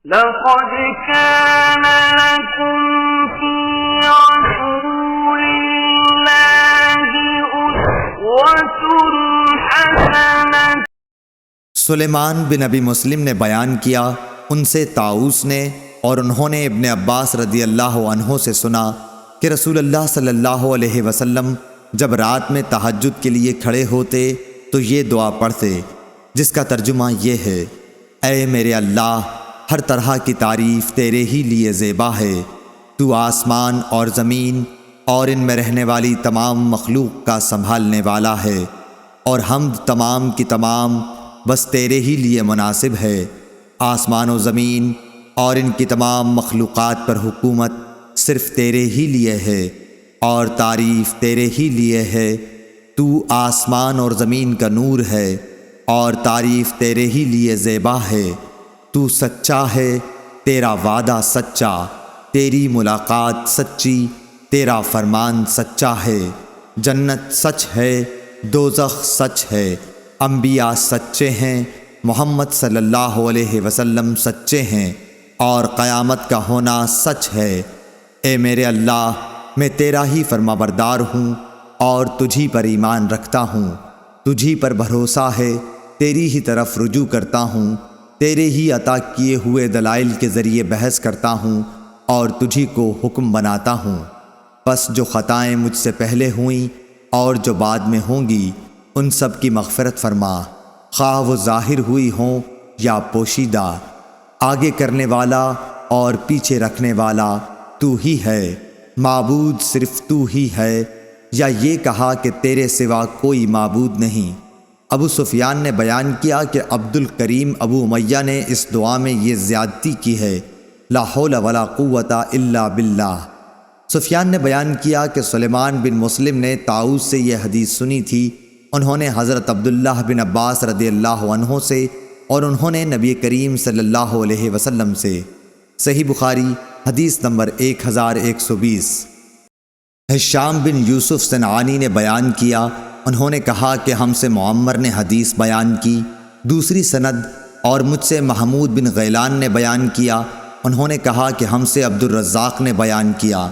لقد كان لكم في رسول الله أسوة حسنة۔ سلیمان بن ابی مسلم نے بیان کیا، ان سے طاؤس نے اور انہوں نے ابن عباس رضی اللہ عنہ سے سنا کہ رسول اللہ صلی اللہ علیہ وسلم جب رات میں تہجد کے لیے کھڑے ہوتے تو یہ دعا پڑھتے، جس کا ترجمہ یہ ہے: اے میرے اللہ، ہر طرح کی تعریف تیرے ہی لیے زیبا ہے، تو آسمان اور زمین اور ان میں رہنے والی تمام مخلوق کا سنبھالنے والا ہے، اور حمد تمام کی تمام بس تیرے ہی لیے مناسب ہے۔ آسمان و زمین اور ان کی تمام مخلوقات پر حکومت صرف تیرے ہی لیے ہے، اور تعریف تیرے ہی لیے ہے۔ تو آسمان اور زمین کا نور ہے، اور تعریف تیرے ہی لیے زیبا ہے۔ تو سچا ہے، تیرا وعدہ سچا، تیری ملاقات سچی، تیرا فرمان سچا ہے۔ جنت سچ ہے، دوزخ سچ ہے، انبیاء سچے ہیں، محمد صلی اللہ علیہ وسلم سچے ہیں، اور قیامت کا ہونا سچ ہے۔ اے میرے اللہ، میں تیرا ہی فرما بردار ہوں اور تجھی پر ایمان رکھتا ہوں، تجھی پر بھروسہ ہے، تیری ہی طرف رجوع کرتا ہوں، تیرے ہی عطا کیے ہوئے دلائل کے ذریعے بحث کرتا ہوں اور تجھی کو حکم بناتا ہوں۔ پس جو خطائیں مجھ سے پہلے ہوئیں اور جو بعد میں ہوں گی، ان سب کی مغفرت فرما، خواہ وہ ظاہر ہوئی ہوں یا پوشیدہ۔ آگے کرنے والا اور پیچھے رکھنے والا تو ہی ہے، معبود صرف تو ہی ہے، یا یہ کہا کہ تیرے سوا کوئی معبود نہیں۔ ابو سفیان نے بیان کیا کہ عبد الکریم ابو امیہ نے اس دعا میں یہ زیادتی کی ہے: لا حول ولا قوت الا باللہ۔ سفیان نے بیان کیا کہ سلیمان بن مسلم نے طاؤس سے یہ حدیث سنی تھی، انہوں نے حضرت عبداللہ بن عباس رضی اللہ عنہ سے، اور انہوں نے نبی کریم صلی اللہ علیہ وسلم سے۔ صحیح بخاری حدیث نمبر 1120۔ ہشام بن یوسف صنعانی نے بیان کیا، انہوں نے کہا کہ ہم سے معمر نے حدیث بیان کی، دوسری سند، اور مجھ سے محمود بن غیلان نے بیان کیا، انہوں نے کہا کہ ہم سے عبد الرزاق نے بیان کیا،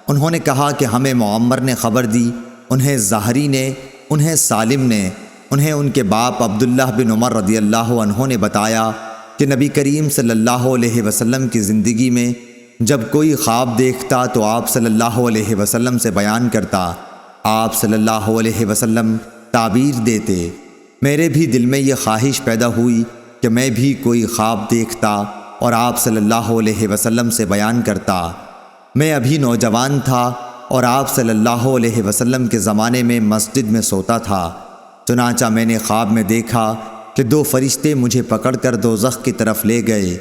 انہوں نے کہا کہ ہمیں معمر نے خبر دی، انہیں زہری نے، انہیں سالم نے، انہیں ان کے باپ عبداللہ بن عمر رضی اللہ عنہ نے بتایا کہ نبی کریم صلی اللہ علیہ وسلم کی زندگی میں جب کوئی خواب دیکھتا تو آپ صلی اللہ علیہ وسلم سے بیان کرتا، آپ صلی اللہ علیہ وسلم تعبیر دیتے۔ میرے بھی دل میں یہ خواہش پیدا ہوئی کہ میں بھی کوئی خواب دیکھتا اور آپ صلی اللہ علیہ وسلم سے بیان کرتا۔ میں ابھی نوجوان تھا اور آپ صلی اللہ علیہ وسلم کے زمانے میں مسجد میں سوتا تھا، چنانچہ میں نے خواب میں دیکھا کہ دو فرشتے مجھے پکڑ کر دوزخ کی طرف لے گئے۔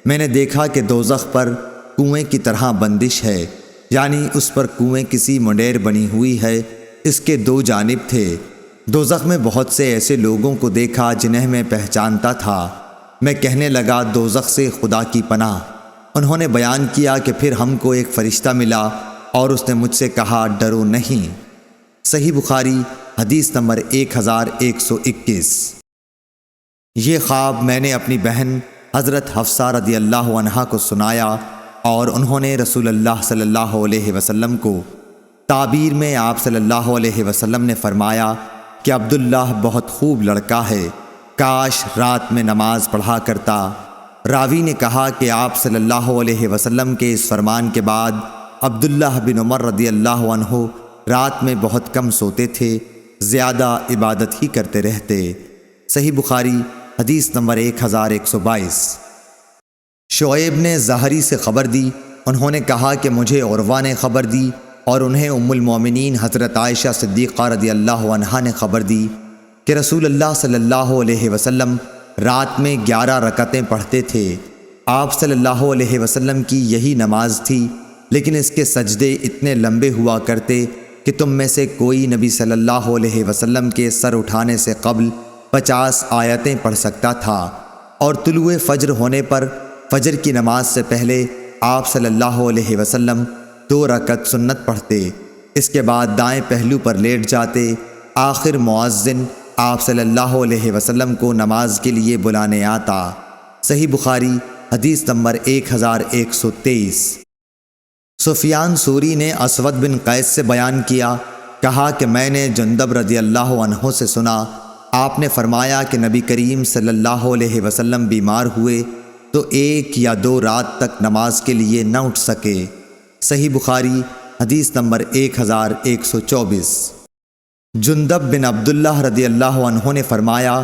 میں نے دیکھا کہ دوزخ پر کنویں کی طرح بندش ہے، یعنی اس پر کنویں کسی منڈیر بنی ہوئی ہے، اس کے دو جانب تھے۔ دوزخ میں بہت سے ایسے لوگوں کو دیکھا جنہیں میں پہچانتا تھا۔ میں کہنے لگا دوزخ سے خدا کی پناہ۔ انہوں نے بیان کیا کہ پھر ہم کو ایک فرشتہ ملا اور اس نے مجھ سے کہا ڈرو نہیں۔ صحیح بخاری حدیث نمبر 1121۔ یہ خواب میں نے اپنی بہن حضرت حفصہ رضی اللہ عنہا کو سنایا، اور انہوں نے رسول اللہ صلی اللہ علیہ وسلم کو تعبیر میں آپ صلی اللہ علیہ وسلم نے فرمایا کہ عبداللہ بہت خوب لڑکا ہے، کاش رات میں نماز پڑھا کرتا۔ راوی نے کہا کہ آپ صلی اللہ علیہ وسلم کے اس فرمان کے بعد عبداللہ بن عمر رضی اللہ عنہ رات میں بہت کم سوتے تھے، زیادہ عبادت ہی کرتے رہتے۔ صحیح بخاری حدیث نمبر 1122۔ شعیب نے زہری سے خبر دی، انہوں نے کہا کہ مجھے عروہ نے خبر دی، اور انہیں ام المومنین حضرت عائشہ صدیقہ رضی اللہ عنہا نے خبر دی کہ رسول اللہ صلی اللہ علیہ وسلم رات میں 11 رکعتیں پڑھتے تھے۔ آپ صلی اللہ علیہ وسلم کی یہی نماز تھی، لیکن اس کے سجدے اتنے لمبے ہوا کرتے کہ تم میں سے کوئی نبی صلی اللہ علیہ وسلم کے سر اٹھانے سے قبل 50 آیتیں پڑھ سکتا تھا، اور طلوع فجر ہونے پر فجر کی نماز سے پہلے آپ صلی اللہ علیہ وسلم 2 رکعت سنت پڑھتے، اس کے بعد دائیں پہلو پر لیٹ جاتے۔ آخر مؤذن آپ صلی اللہ علیہ وسلم کو نماز کے لیے بلانے آتا۔ صحیح بخاری حدیث نمبر 1123۔ سفیان ثوری نے اسود بن قیس سے بیان کیا، کہا کہ میں نے جندب رضی اللہ عنہ سے سنا، آپ نے فرمایا کہ نبی کریم صلی اللہ علیہ وسلم بیمار ہوئے تو 1 یا 2 رات تک نماز کے لیے نہ اٹھ سکے۔ صحیح بخاری حدیث نمبر 1124۔ جندب بن عبداللہ رضی اللہ عنہ نے فرمایا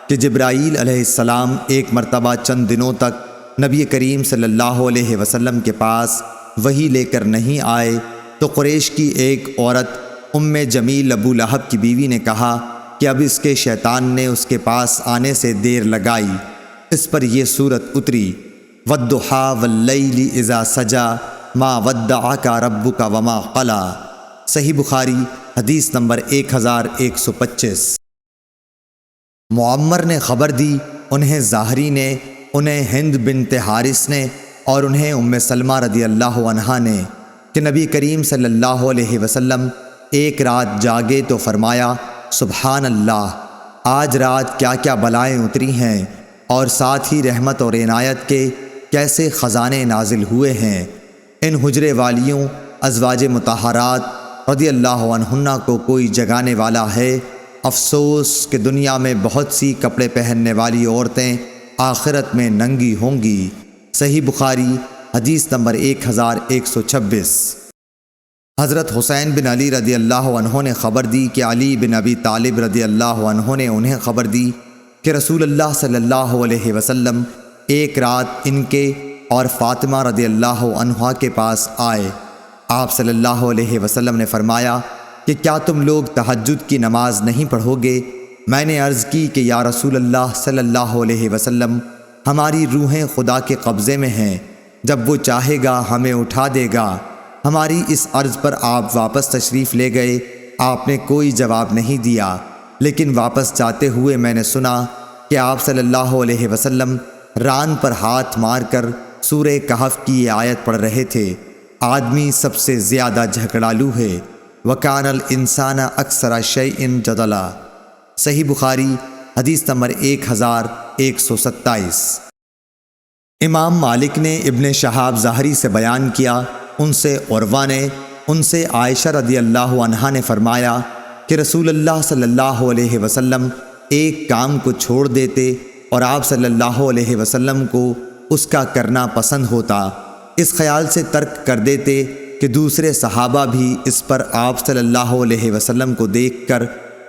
کہ جبرائیل علیہ السلام ایک مرتبہ چند دنوں تک نبی کریم صلی اللہ علیہ وسلم کے پاس وحی لے کر نہیں آئے تو قریش کی ایک عورت ام جمیل ابو لہب کی بیوی نے کہا کہ اب اس کے شیطان نے اس کے پاس آنے سے دیر لگائی۔ اس پر یہ صورت اتری، وَالضُّحَىٰ وَاللَّيْلِ إِذَا سَجَىٰ مَا وَدَّعَكَ رَبُّكَ وَمَا قَلَىٰ۔ صحیح بخاری حدیث نمبر 1125۔ معمر نے خبر دی، انہیں زاہری نے، انہیں ہند بنت حارث نے اور انہیں ام سلمہ رضی اللہ عنہا نے کہ نبی کریم صلی اللہ علیہ وسلم ایک رات جاگے تو فرمایا، سبحان اللہ، آج رات کیا کیا بلائیں اتری ہیں اور ساتھ ہی رحمت اور عنایت کے کیسے خزانے نازل ہوئے ہیں۔ ان حجرے والیوں ازواج مطہرات رضی اللہ عنہن کو کوئی جگانے والا ہے؟ افسوس کہ دنیا میں بہت سی کپڑے پہننے والی عورتیں آخرت میں ننگی ہوں گی۔ صحیح بخاری حدیث نمبر 1126۔ حضرت حسین بن علی رضی اللہ عنہ نے خبر دی کہ علی بن ابی طالب رضی اللہ عنہ نے انہیں خبر دی کہ رسول اللہ صلی اللہ علیہ وسلم ایک رات ان کے اور فاطمہ رضی اللہ عنہا کے پاس آئے۔ آپ صلی اللہ علیہ وسلم نے فرمایا کہ کیا تم لوگ تہجد کی نماز نہیں پڑھو گے؟ میں نے عرض کی کہ یا رسول اللہ صلی اللہ علیہ وسلم، ہماری روحیں خدا کے قبضے میں ہیں، جب وہ چاہے گا ہمیں اٹھا دے گا۔ ہماری اس عرض پر آپ واپس تشریف لے گئے۔ آپ نے کوئی جواب نہیں دیا، لیکن واپس جاتے ہوئے میں نے سنا کہ آپ صلی اللہ علیہ وسلم ران پر ہاتھ مار کر سورہ کہف کی یہ آیت پڑھ رہے تھے، آدمی سب سے زیادہ جھگڑالو ہے، وَكَانَ الْإِنسَانَ أَكْثَرَ شَيْءٍ جَدَلًا۔ صحیح بخاری حدیث نمبر 1127۔ امام مالک نے ابن شہاب ظاہری سے بیان کیا، ان سے عروہ نے، ان سے عائشہ رضی اللہ عنہا نے فرمایا کہ رسول اللہ صلی اللہ علیہ وسلم ایک کام کو چھوڑ دیتے اور آپ صلی اللہ علیہ وسلم کو اس کا کرنا پسند ہوتا، اس خیال سے ترک کر دیتے کہ دوسرے صحابہ بھی اس پر آپ صلی اللہ علیہ وسلم کو دیکھ کر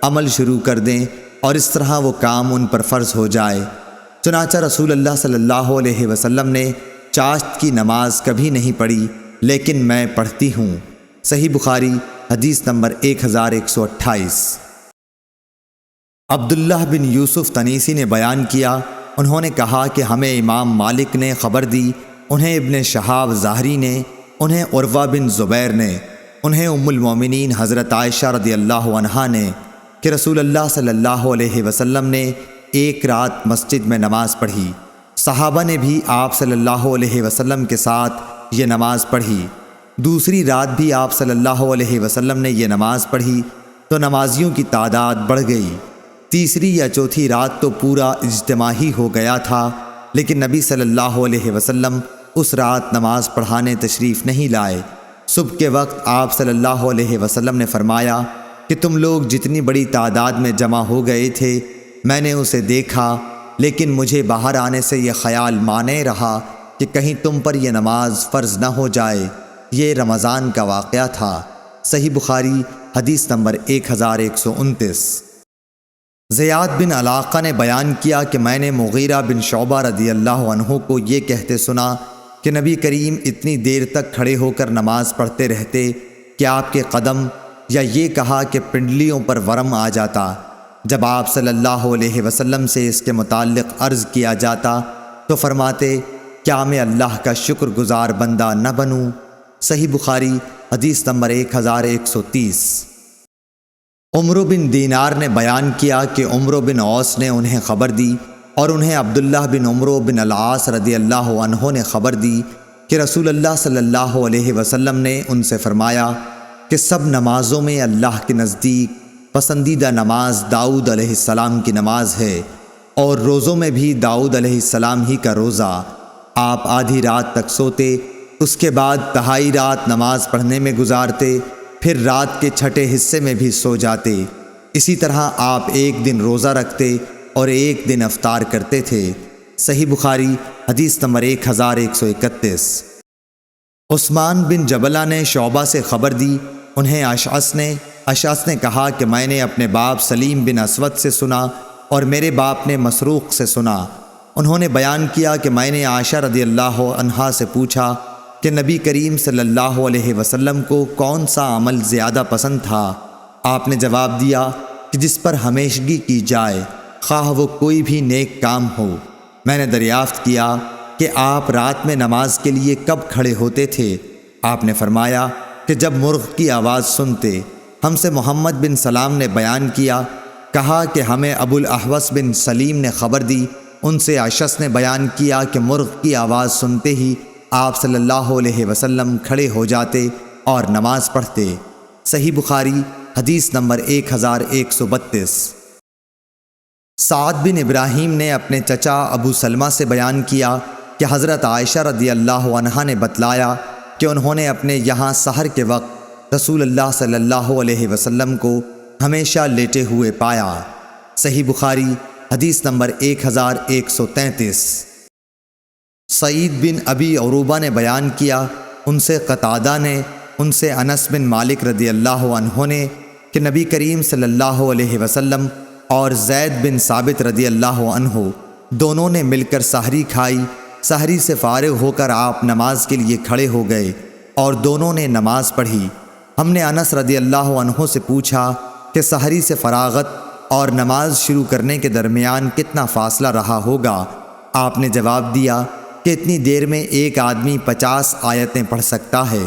عمل شروع کر دیں اور اس طرح وہ کام ان پر فرض ہو جائے۔ چنانچہ رسول اللہ صلی اللہ علیہ وسلم نے چاشت کی نماز کبھی نہیں پڑھی، لیکن میں پڑھتی ہوں۔ صحیح بخاری حدیث نمبر 1128۔ عبداللہ بن یوسف تنیسی نے بیان کیا، انہوں نے کہا کہ ہمیں امام مالک نے خبر دی، انہیں ابن شہاب ظاہری نے، انہیں عروہ بن زبیر نے، انہیں ام المومنین حضرت عائشہ رضی اللہ عنہا نے کہ رسول اللہ صلی اللہ علیہ وسلم نے ایک رات مسجد میں نماز پڑھی، صحابہ نے بھی آپ صلی اللہ علیہ وسلم کے ساتھ یہ نماز پڑھی۔ دوسری رات بھی آپ صلی اللہ علیہ وسلم نے یہ نماز پڑھی تو نمازیوں کی تعداد بڑھ گئی۔ تیسری یا چوتھی رات تو پورا اجتماع ہی ہو گیا تھا، لیکن نبی صلی اللہ علیہ وسلم اس رات نماز پڑھانے تشریف نہیں لائے۔ صبح کے وقت آپ صلی اللہ علیہ وسلم نے فرمایا کہ تم لوگ جتنی بڑی تعداد میں جمع ہو گئے تھے، میں نے اسے دیکھا، لیکن مجھے باہر آنے سے یہ خیال مانے رہا کہ کہیں تم پر یہ نماز فرض نہ ہو جائے۔ یہ رمضان کا واقعہ تھا۔ صحیح بخاری حدیث نمبر 1129۔ زیاد بن علاقہ نے بیان کیا کہ میں نے مغیرہ بن شعبہ رضی اللہ عنہ کو یہ کہتے سنا کہ نبی کریم اتنی دیر تک کھڑے ہو کر نماز پڑھتے رہتے کہ آپ کے قدم، یا یہ کہا کہ پنڈلیوں پر ورم آ جاتا۔ جب آپ صلی اللہ علیہ وسلم سے اس کے متعلق عرض کیا جاتا تو فرماتے، کیا میں اللہ کا شکر گزار بندہ نہ بنوں؟ صحیح بخاری حدیث نمبر 1130۔ عمرو بن دینار نے بیان کیا کہ عمرو بن عوس نے انہیں خبر دی اور انہیں عبداللہ بن عمرو بن العاص رضی اللہ عنہ نے خبر دی کہ رسول اللہ صلی اللہ علیہ وسلم نے ان سے فرمایا کہ سب نمازوں میں اللہ کے نزدیک پسندیدہ نماز داؤد علیہ السلام کی نماز ہے، اور روزوں میں بھی داؤد علیہ السلام ہی کا روزہ، آپ آدھی رات تک سوتے، اس کے بعد تہائی رات نماز پڑھنے میں گزارتے، پھر رات کے چھٹے حصے میں بھی سو جاتے۔ اسی طرح آپ ایک دن روزہ رکھتے اور ایک دن افطار کرتے تھے۔ صحیح بخاری حدیث نمبر 1131۔ عثمان بن جبلہ نے شعبہ سے خبر دی، انہیں اشعث نے کہا کہ میں نے اپنے باپ سلیم بن اسود سے سنا اور میرے باپ نے مسروق سے سنا۔ انہوں نے بیان کیا کہ میں نے عائشہ رضی اللہ عنہا سے پوچھا کہ نبی کریم صلی اللہ علیہ وسلم کو کون سا عمل زیادہ پسند تھا؟ آپ نے جواب دیا کہ جس پر ہمیشگی کی جائے، خواہ وہ کوئی بھی نیک کام ہو۔ میں نے دریافت کیا کہ آپ رات میں نماز کے لیے کب کھڑے ہوتے تھے؟ آپ نے فرمایا کہ جب مرغ کی آواز سنتے۔ ہم سے محمد بن سلام نے بیان کیا، کہا کہ ہمیں ابو الاحوص بن سلیم نے خبر دی، ان سے اشعث نے بیان کیا کہ مرغ کی آواز سنتے ہی آپ صلی اللہ علیہ وسلم کھڑے ہو جاتے اور نماز پڑھتے۔ صحیح بخاری حدیث نمبر 1132۔ سعد بن ابراہیم نے اپنے چچا ابو سلمہ سے بیان کیا کہ حضرت عائشہ رضی اللہ عنہا نے بتلایا کہ انہوں نے اپنے یہاں سحر کے وقت رسول اللہ صلی اللہ علیہ وسلم کو ہمیشہ لیٹے ہوئے پایا۔ صحیح بخاری حدیث نمبر 1133۔ سعید بن ابی عروبہ نے بیان کیا، ان سے قتادہ نے، ان سے انس بن مالک رضی اللہ عنہ نے کہ نبی کریم صلی اللہ علیہ وسلم اور زید بن ثابت رضی اللہ عنہ دونوں نے مل کر سحری کھائی۔ سحری سے فارغ ہو کر آپ نماز کے لیے کھڑے ہو گئے اور دونوں نے نماز پڑھی۔ ہم نے انس رضی اللہ عنہ سے پوچھا کہ سحری سے فراغت اور نماز شروع کرنے کے درمیان کتنا فاصلہ رہا ہوگا؟ آپ نے جواب دیا کہ اتنی دیر میں ایک آدمی 50 آیتیں پڑھ سکتا ہے۔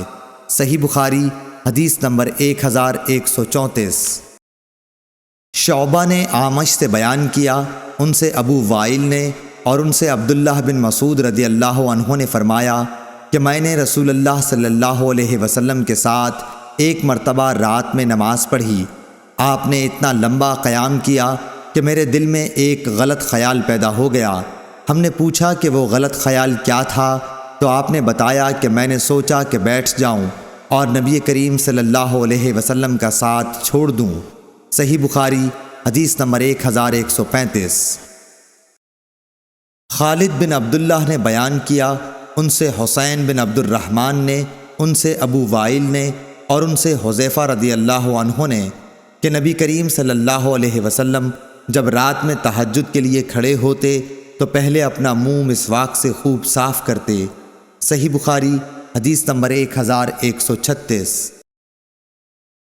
صحیح بخاری حدیث نمبر 1134۔ شعبہ نے اعمش سے بیان کیا، ان سے ابو وائل نے اور ان سے عبداللہ بن مسعود رضی اللہ عنہ نے فرمایا کہ میں نے رسول اللہ صلی اللہ علیہ وسلم کے ساتھ ایک مرتبہ رات میں نماز پڑھی۔ آپ نے اتنا لمبا قیام کیا کہ میرے دل میں ایک غلط خیال پیدا ہو گیا۔ ہم نے پوچھا کہ وہ غلط خیال کیا تھا؟ تو آپ نے بتایا کہ میں نے سوچا کہ بیٹھ جاؤں اور نبی کریم صلی اللہ علیہ وسلم کا ساتھ چھوڑ دوں۔ صحیح بخاری حدیث نمبر 1135۔ خالد بن عبداللہ نے بیان کیا، ان سے حسین بن عبد الرحمن نے، ان سے ابو وائل نے اور ان سے حذیفہ رضی اللہ عنہ نے کہ نبی کریم صلی اللہ علیہ وسلم جب رات میں تہجد کے لیے کھڑے ہوتے تو پہلے اپنا منہ مسواک سے خوب صاف کرتے۔ صحیح بخاری حدیث نمبر 1136۔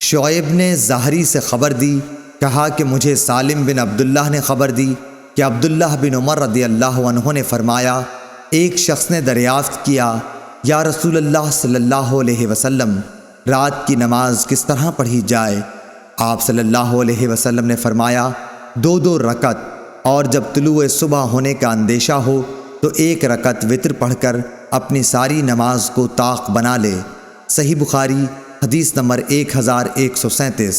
شعیب نے زہری سے خبر دی، کہا کہ مجھے سالم بن عبداللہ نے خبر دی کہ عبداللہ بن عمر رضی اللہ عنہ نے فرمایا، ایک شخص نے دریافت کیا، یا رسول اللہ صلی اللہ علیہ وسلم، رات کی نماز کس طرح پڑھی جائے؟ آپ صلی اللہ علیہ وسلم نے فرمایا، 2 رکعت، اور جب طلوع صبح ہونے کا اندیشہ ہو تو 1 رکعت وتر پڑھ کر اپنی ساری نماز کو طاق بنا لے۔ صحیح بخاری حدیث نمبر 1137۔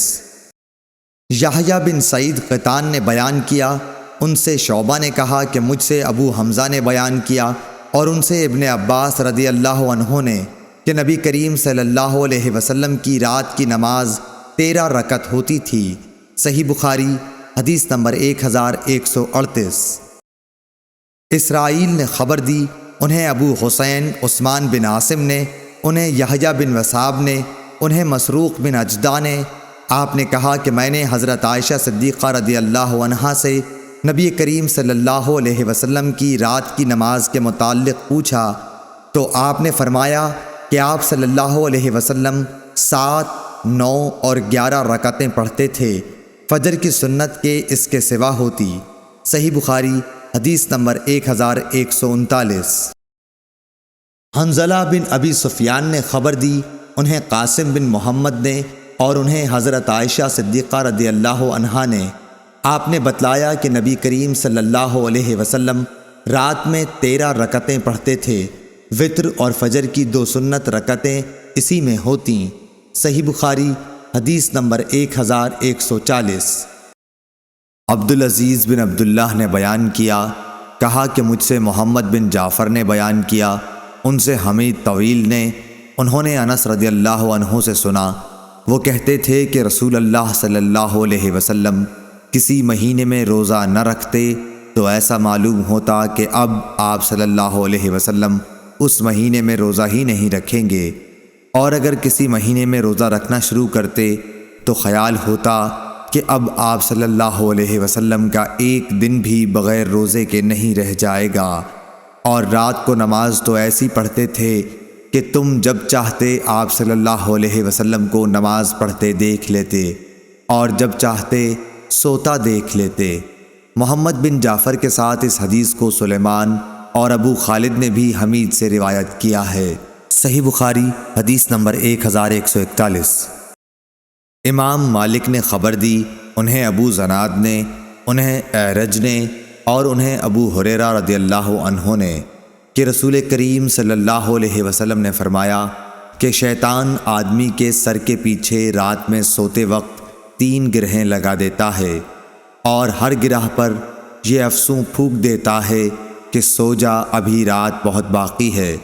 یحییٰ بن سعید قطان نے بیان کیا، ان سے شعبہ نے کہا کہ مجھ سے ابو حمزہ نے بیان کیا اور ان سے ابن عباس رضی اللہ عنہ نے کہ نبی کریم صلی اللہ علیہ وسلم کی رات کی نماز 13 رکعت ہوتی تھی۔ صحیح بخاری حدیث نمبر 1138۔ اسرائیل نے خبر دی، انہیں ابو حسین عثمان بن عاصم نے، انہیں یحییٰ بن وثاب نے، انہیں مسروق بن اجدع نے، آپ نے کہا کہ میں نے حضرت عائشہ صدیقہ رضی اللہ عنہا سے نبی کریم صلی اللہ علیہ وسلم کی رات کی نماز کے متعلق پوچھا تو آپ نے فرمایا کہ آپ صلی اللہ علیہ وسلم 7، 9 اور 11 رکعتیں پڑھتے تھے، فجر کی سنت کے اس کے سوا ہوتی۔ صحیح بخاری حدیث نمبر 1139۔ حنظلہ بن ابی سفیان نے خبر دی، انہیں قاسم بن محمد نے اور انہیں حضرت عائشہ صدیقہ رضی اللہ عنہا نے، آپ نے بتلایا کہ نبی کریم صلی اللہ علیہ وسلم رات میں 13 رکعتیں پڑھتے تھے، وتر اور فجر کی 2 سنت رکعتیں اسی میں ہوتیں۔ صحیح بخاری حدیث نمبر 1140۔ عبدالعزیز بن عبداللہ نے بیان کیا، کہا کہ مجھ سے محمد بن جعفر نے بیان کیا، ان سے حمید طویل نے، انہوں نے انس رضی اللہ عنہ سے سنا، وہ کہتے تھے کہ رسول اللہ صلی اللہ علیہ وسلم کسی مہینے میں روزہ نہ رکھتے تو ایسا معلوم ہوتا کہ اب آپ صلی اللہ علیہ وسلم اس مہینے میں روزہ ہی نہیں رکھیں گے، اور اگر کسی مہینے میں روزہ رکھنا شروع کرتے تو خیال ہوتا کہ اب آپ صلی اللہ علیہ وسلم کا ایک دن بھی بغیر روزے کے نہیں رہ جائے گا، اور رات کو نماز تو ایسی پڑھتے تھے کہ تم جب چاہتے آپ صلی اللہ علیہ وسلم کو نماز پڑھتے دیکھ لیتے اور جب چاہتے سوتا دیکھ لیتے۔ محمد بن جعفر کے ساتھ اس حدیث کو سلیمان اور ابو خالد نے بھی حمید سے روایت کیا ہے۔ صحیح بخاری حدیث نمبر 1141۔ امام مالک نے خبر دی، انہیں ابو زناد نے، انہیں اعرج نے اور انہیں ابو ہریرہ رضی اللہ عنہ نے کہ رسول کریم صلی اللہ علیہ وسلم نے فرمایا کہ شیطان آدمی کے سر کے پیچھے رات میں سوتے وقت 3 گرہیں لگا دیتا ہے، اور ہر گرہ پر یہ افسوں پھونک دیتا ہے کہ سو جا، ابھی رات بہت باقی ہے۔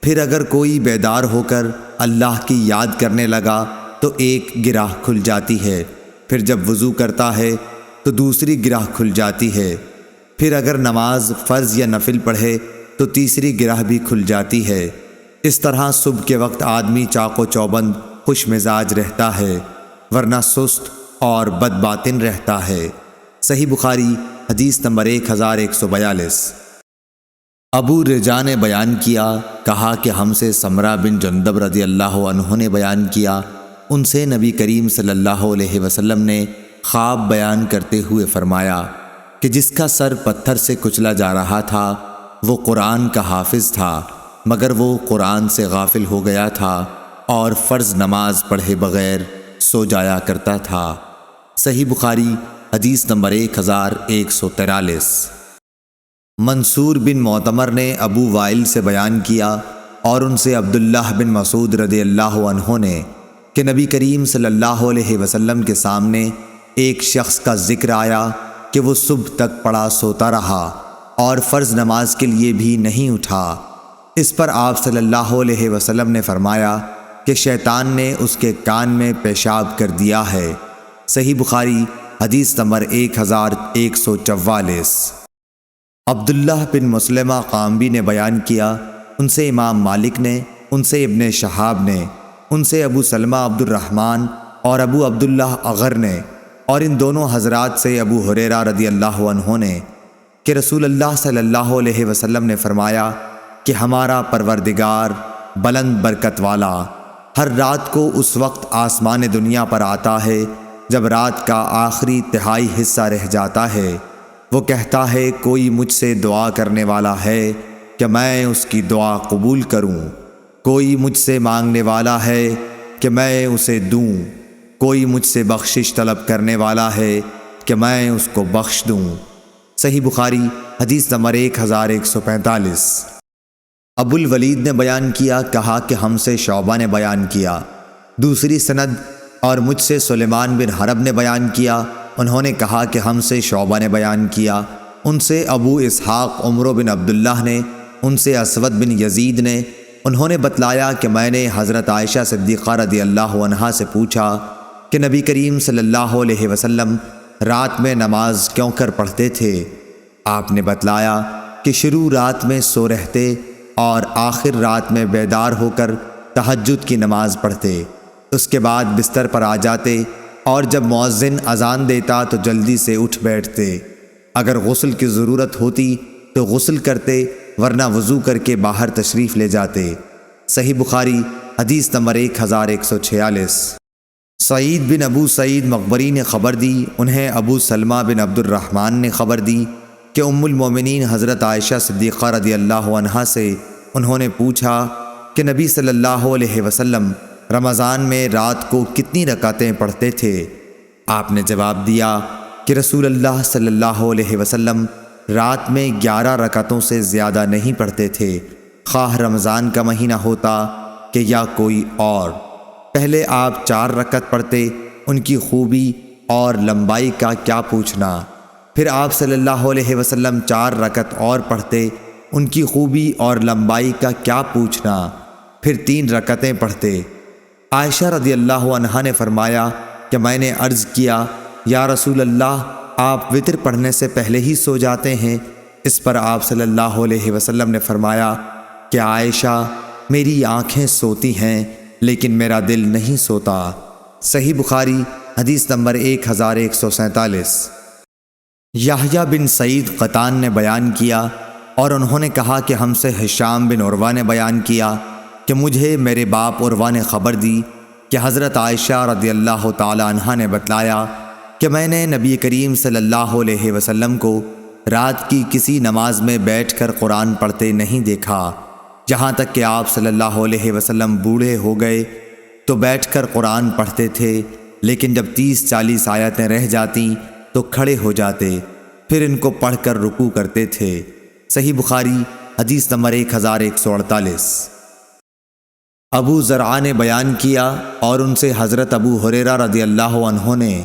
پھر اگر کوئی بیدار ہو کر اللہ کی یاد کرنے لگا تو ایک گرہ کھل جاتی ہے، پھر جب وضو کرتا ہے تو دوسری گرہ کھل جاتی ہے، پھر اگر نماز فرض یا نفل پڑھے تو تیسری گرہ بھی کھل جاتی ہے۔ اس طرح صبح کے وقت آدمی چاق و چوبند خوش مزاج رہتا ہے، ورنہ سست اور بد باطن رہتا ہے۔ صحیح بخاری حدیث نمبر 1142۔ ابو رجا نے بیان کیا، کہا کہ ہم سے سمرہ بن جندب رضی اللہ عنہ نے بیان کیا، ان سے نبی کریم صلی اللہ علیہ وسلم نے خواب بیان کرتے ہوئے فرمایا کہ جس کا سر پتھر سے کچلا جا رہا تھا وہ قرآن کا حافظ تھا، مگر وہ قرآن سے غافل ہو گیا تھا اور فرض نماز پڑھے بغیر سو جایا کرتا تھا۔ صحیح بخاری حدیث نمبر 1143۔ منصور بن معتمر نے ابو وائل سے بیان کیا اور ان سے عبداللہ بن مسعود رضی اللہ عنہ نے کہ نبی کریم صلی اللہ علیہ وسلم کے سامنے ایک شخص کا ذکر آیا کہ وہ صبح تک پڑا سوتا رہا اور فرض نماز کے لیے بھی نہیں اٹھا۔ اس پر آپ صلی اللہ علیہ وسلم نے فرمایا کہ شیطان نے اس کے کان میں پیشاب کر دیا ہے۔ صحیح بخاری حدیث نمبر 1144۔ عبداللہ بن مسلمہ قامبی نے بیان کیا، ان سے امام مالک نے، ان سے ابن شہاب نے، ان سے ابو سلمہ عبد الرحمن اور ابو عبداللہ اغر نے، اور ان دونوں حضرات سے ابو ہریرہ رضی اللہ عنہ نے کہ رسول اللہ صلی اللہ علیہ وسلم نے فرمایا کہ ہمارا پروردگار بلند برکت والا ہر رات کو اس وقت آسمان دنیا پر آتا ہے جب رات کا آخری تہائی حصہ رہ جاتا ہے۔ وہ کہتا ہے کوئی مجھ سے دعا کرنے والا ہے کہ میں اس کی دعا قبول کروں، کوئی مجھ سے مانگنے والا ہے کہ میں اسے دوں، کوئی مجھ سے بخشش طلب کرنے والا ہے کہ میں اس کو بخش دوں۔ صحیح بخاری حدیث نمبر 1145۔ ابو الولید نے بیان کیا، کہا کہ ہم سے شعبہ نے بیان کیا، دوسری سند اور مجھ سے سلیمان بن حرب نے بیان کیا، انہوں نے کہا کہ ہم سے شعبہ نے بیان کیا، ان سے ابو اسحاق عمرو بن عبداللہ نے، ان سے اسود بن یزید نے، انہوں نے بتلایا کہ میں نے حضرت عائشہ صدیقہ رضی اللہ عنہا سے پوچھا کہ نبی کریم صلی اللہ علیہ وسلم رات میں نماز کیوں کر پڑھتے تھے؟ آپ نے بتلایا کہ شروع رات میں سو رہتے اور آخر رات میں بیدار ہو کر تہجد کی نماز پڑھتے، اس کے بعد بستر پر آ جاتے اور جب مؤذن اذان دیتا تو جلدی سے اٹھ بیٹھتے، اگر غسل کی ضرورت ہوتی تو غسل کرتے، ورنہ وضو کر کے باہر تشریف لے جاتے۔ صحیح بخاری حدیث نمبر 1146۔ سعید بن ابو سعید مقبری نے خبر دی، انہیں ابو سلمہ بن عبد الرحمن نے خبر دی کہ ام المومنین حضرت عائشہ صدیقہ رضی اللہ عنہا سے انہوں نے پوچھا کہ نبی صلی اللہ علیہ وسلم رمضان میں رات کو کتنی رکعتیں پڑھتے تھے؟ آپ نے جواب دیا کہ رسول اللہ صلی اللہ علیہ وسلم رات میں 11 رکعتوں سے زیادہ نہیں پڑھتے تھے، خواہ رمضان کا مہینہ ہوتا کہ یا کوئی اور۔ پہلے آپ 4 رکعت پڑھتے، ان کی خوبی اور لمبائی کا کیا پوچھنا، پھر آپ صلی اللہ علیہ وسلم 4 رکعت اور پڑھتے، ان کی خوبی اور لمبائی کا کیا پوچھنا، پھر 3 رکعتیں پڑھتے۔ عائشہ رضی اللہ عنہا نے فرمایا کہ میں نے عرض کیا، یا رسول اللہ، آپ وتر پڑھنے سے پہلے ہی سو جاتے ہیں؟ اس پر آپ صلی اللہ علیہ وسلم نے فرمایا کہ عائشہ، میری آنکھیں سوتی ہیں لیکن میرا دل نہیں سوتا۔ صحیح بخاری حدیث نمبر 1147۔ یحییٰ بن سعید قطان نے بیان کیا اور انہوں نے کہا کہ ہم سے ہشام بن عروہ نے بیان کیا کہ مجھے میرے باپ عروہ نے خبر دی کہ حضرت عائشہ رضی اللہ تعالی عنہا نے بتلایا کہ میں نے نبی کریم صلی اللہ علیہ وسلم کو رات کی کسی نماز میں بیٹھ کر قرآن پڑھتے نہیں دیکھا، جہاں تک کہ آپ صلی اللہ علیہ وسلم بوڑھے ہو گئے تو بیٹھ کر قرآن پڑھتے تھے، لیکن جب 30-40 آیتیں رہ جاتیں تو کھڑے ہو جاتے، پھر ان کو پڑھ کر رکوع کرتے تھے۔ صحیح بخاری حدیث نمبر 1148۔ ابو زرعہ نے بیان کیا اور ان سے حضرت ابو ہریرہ رضی اللہ عنہ نے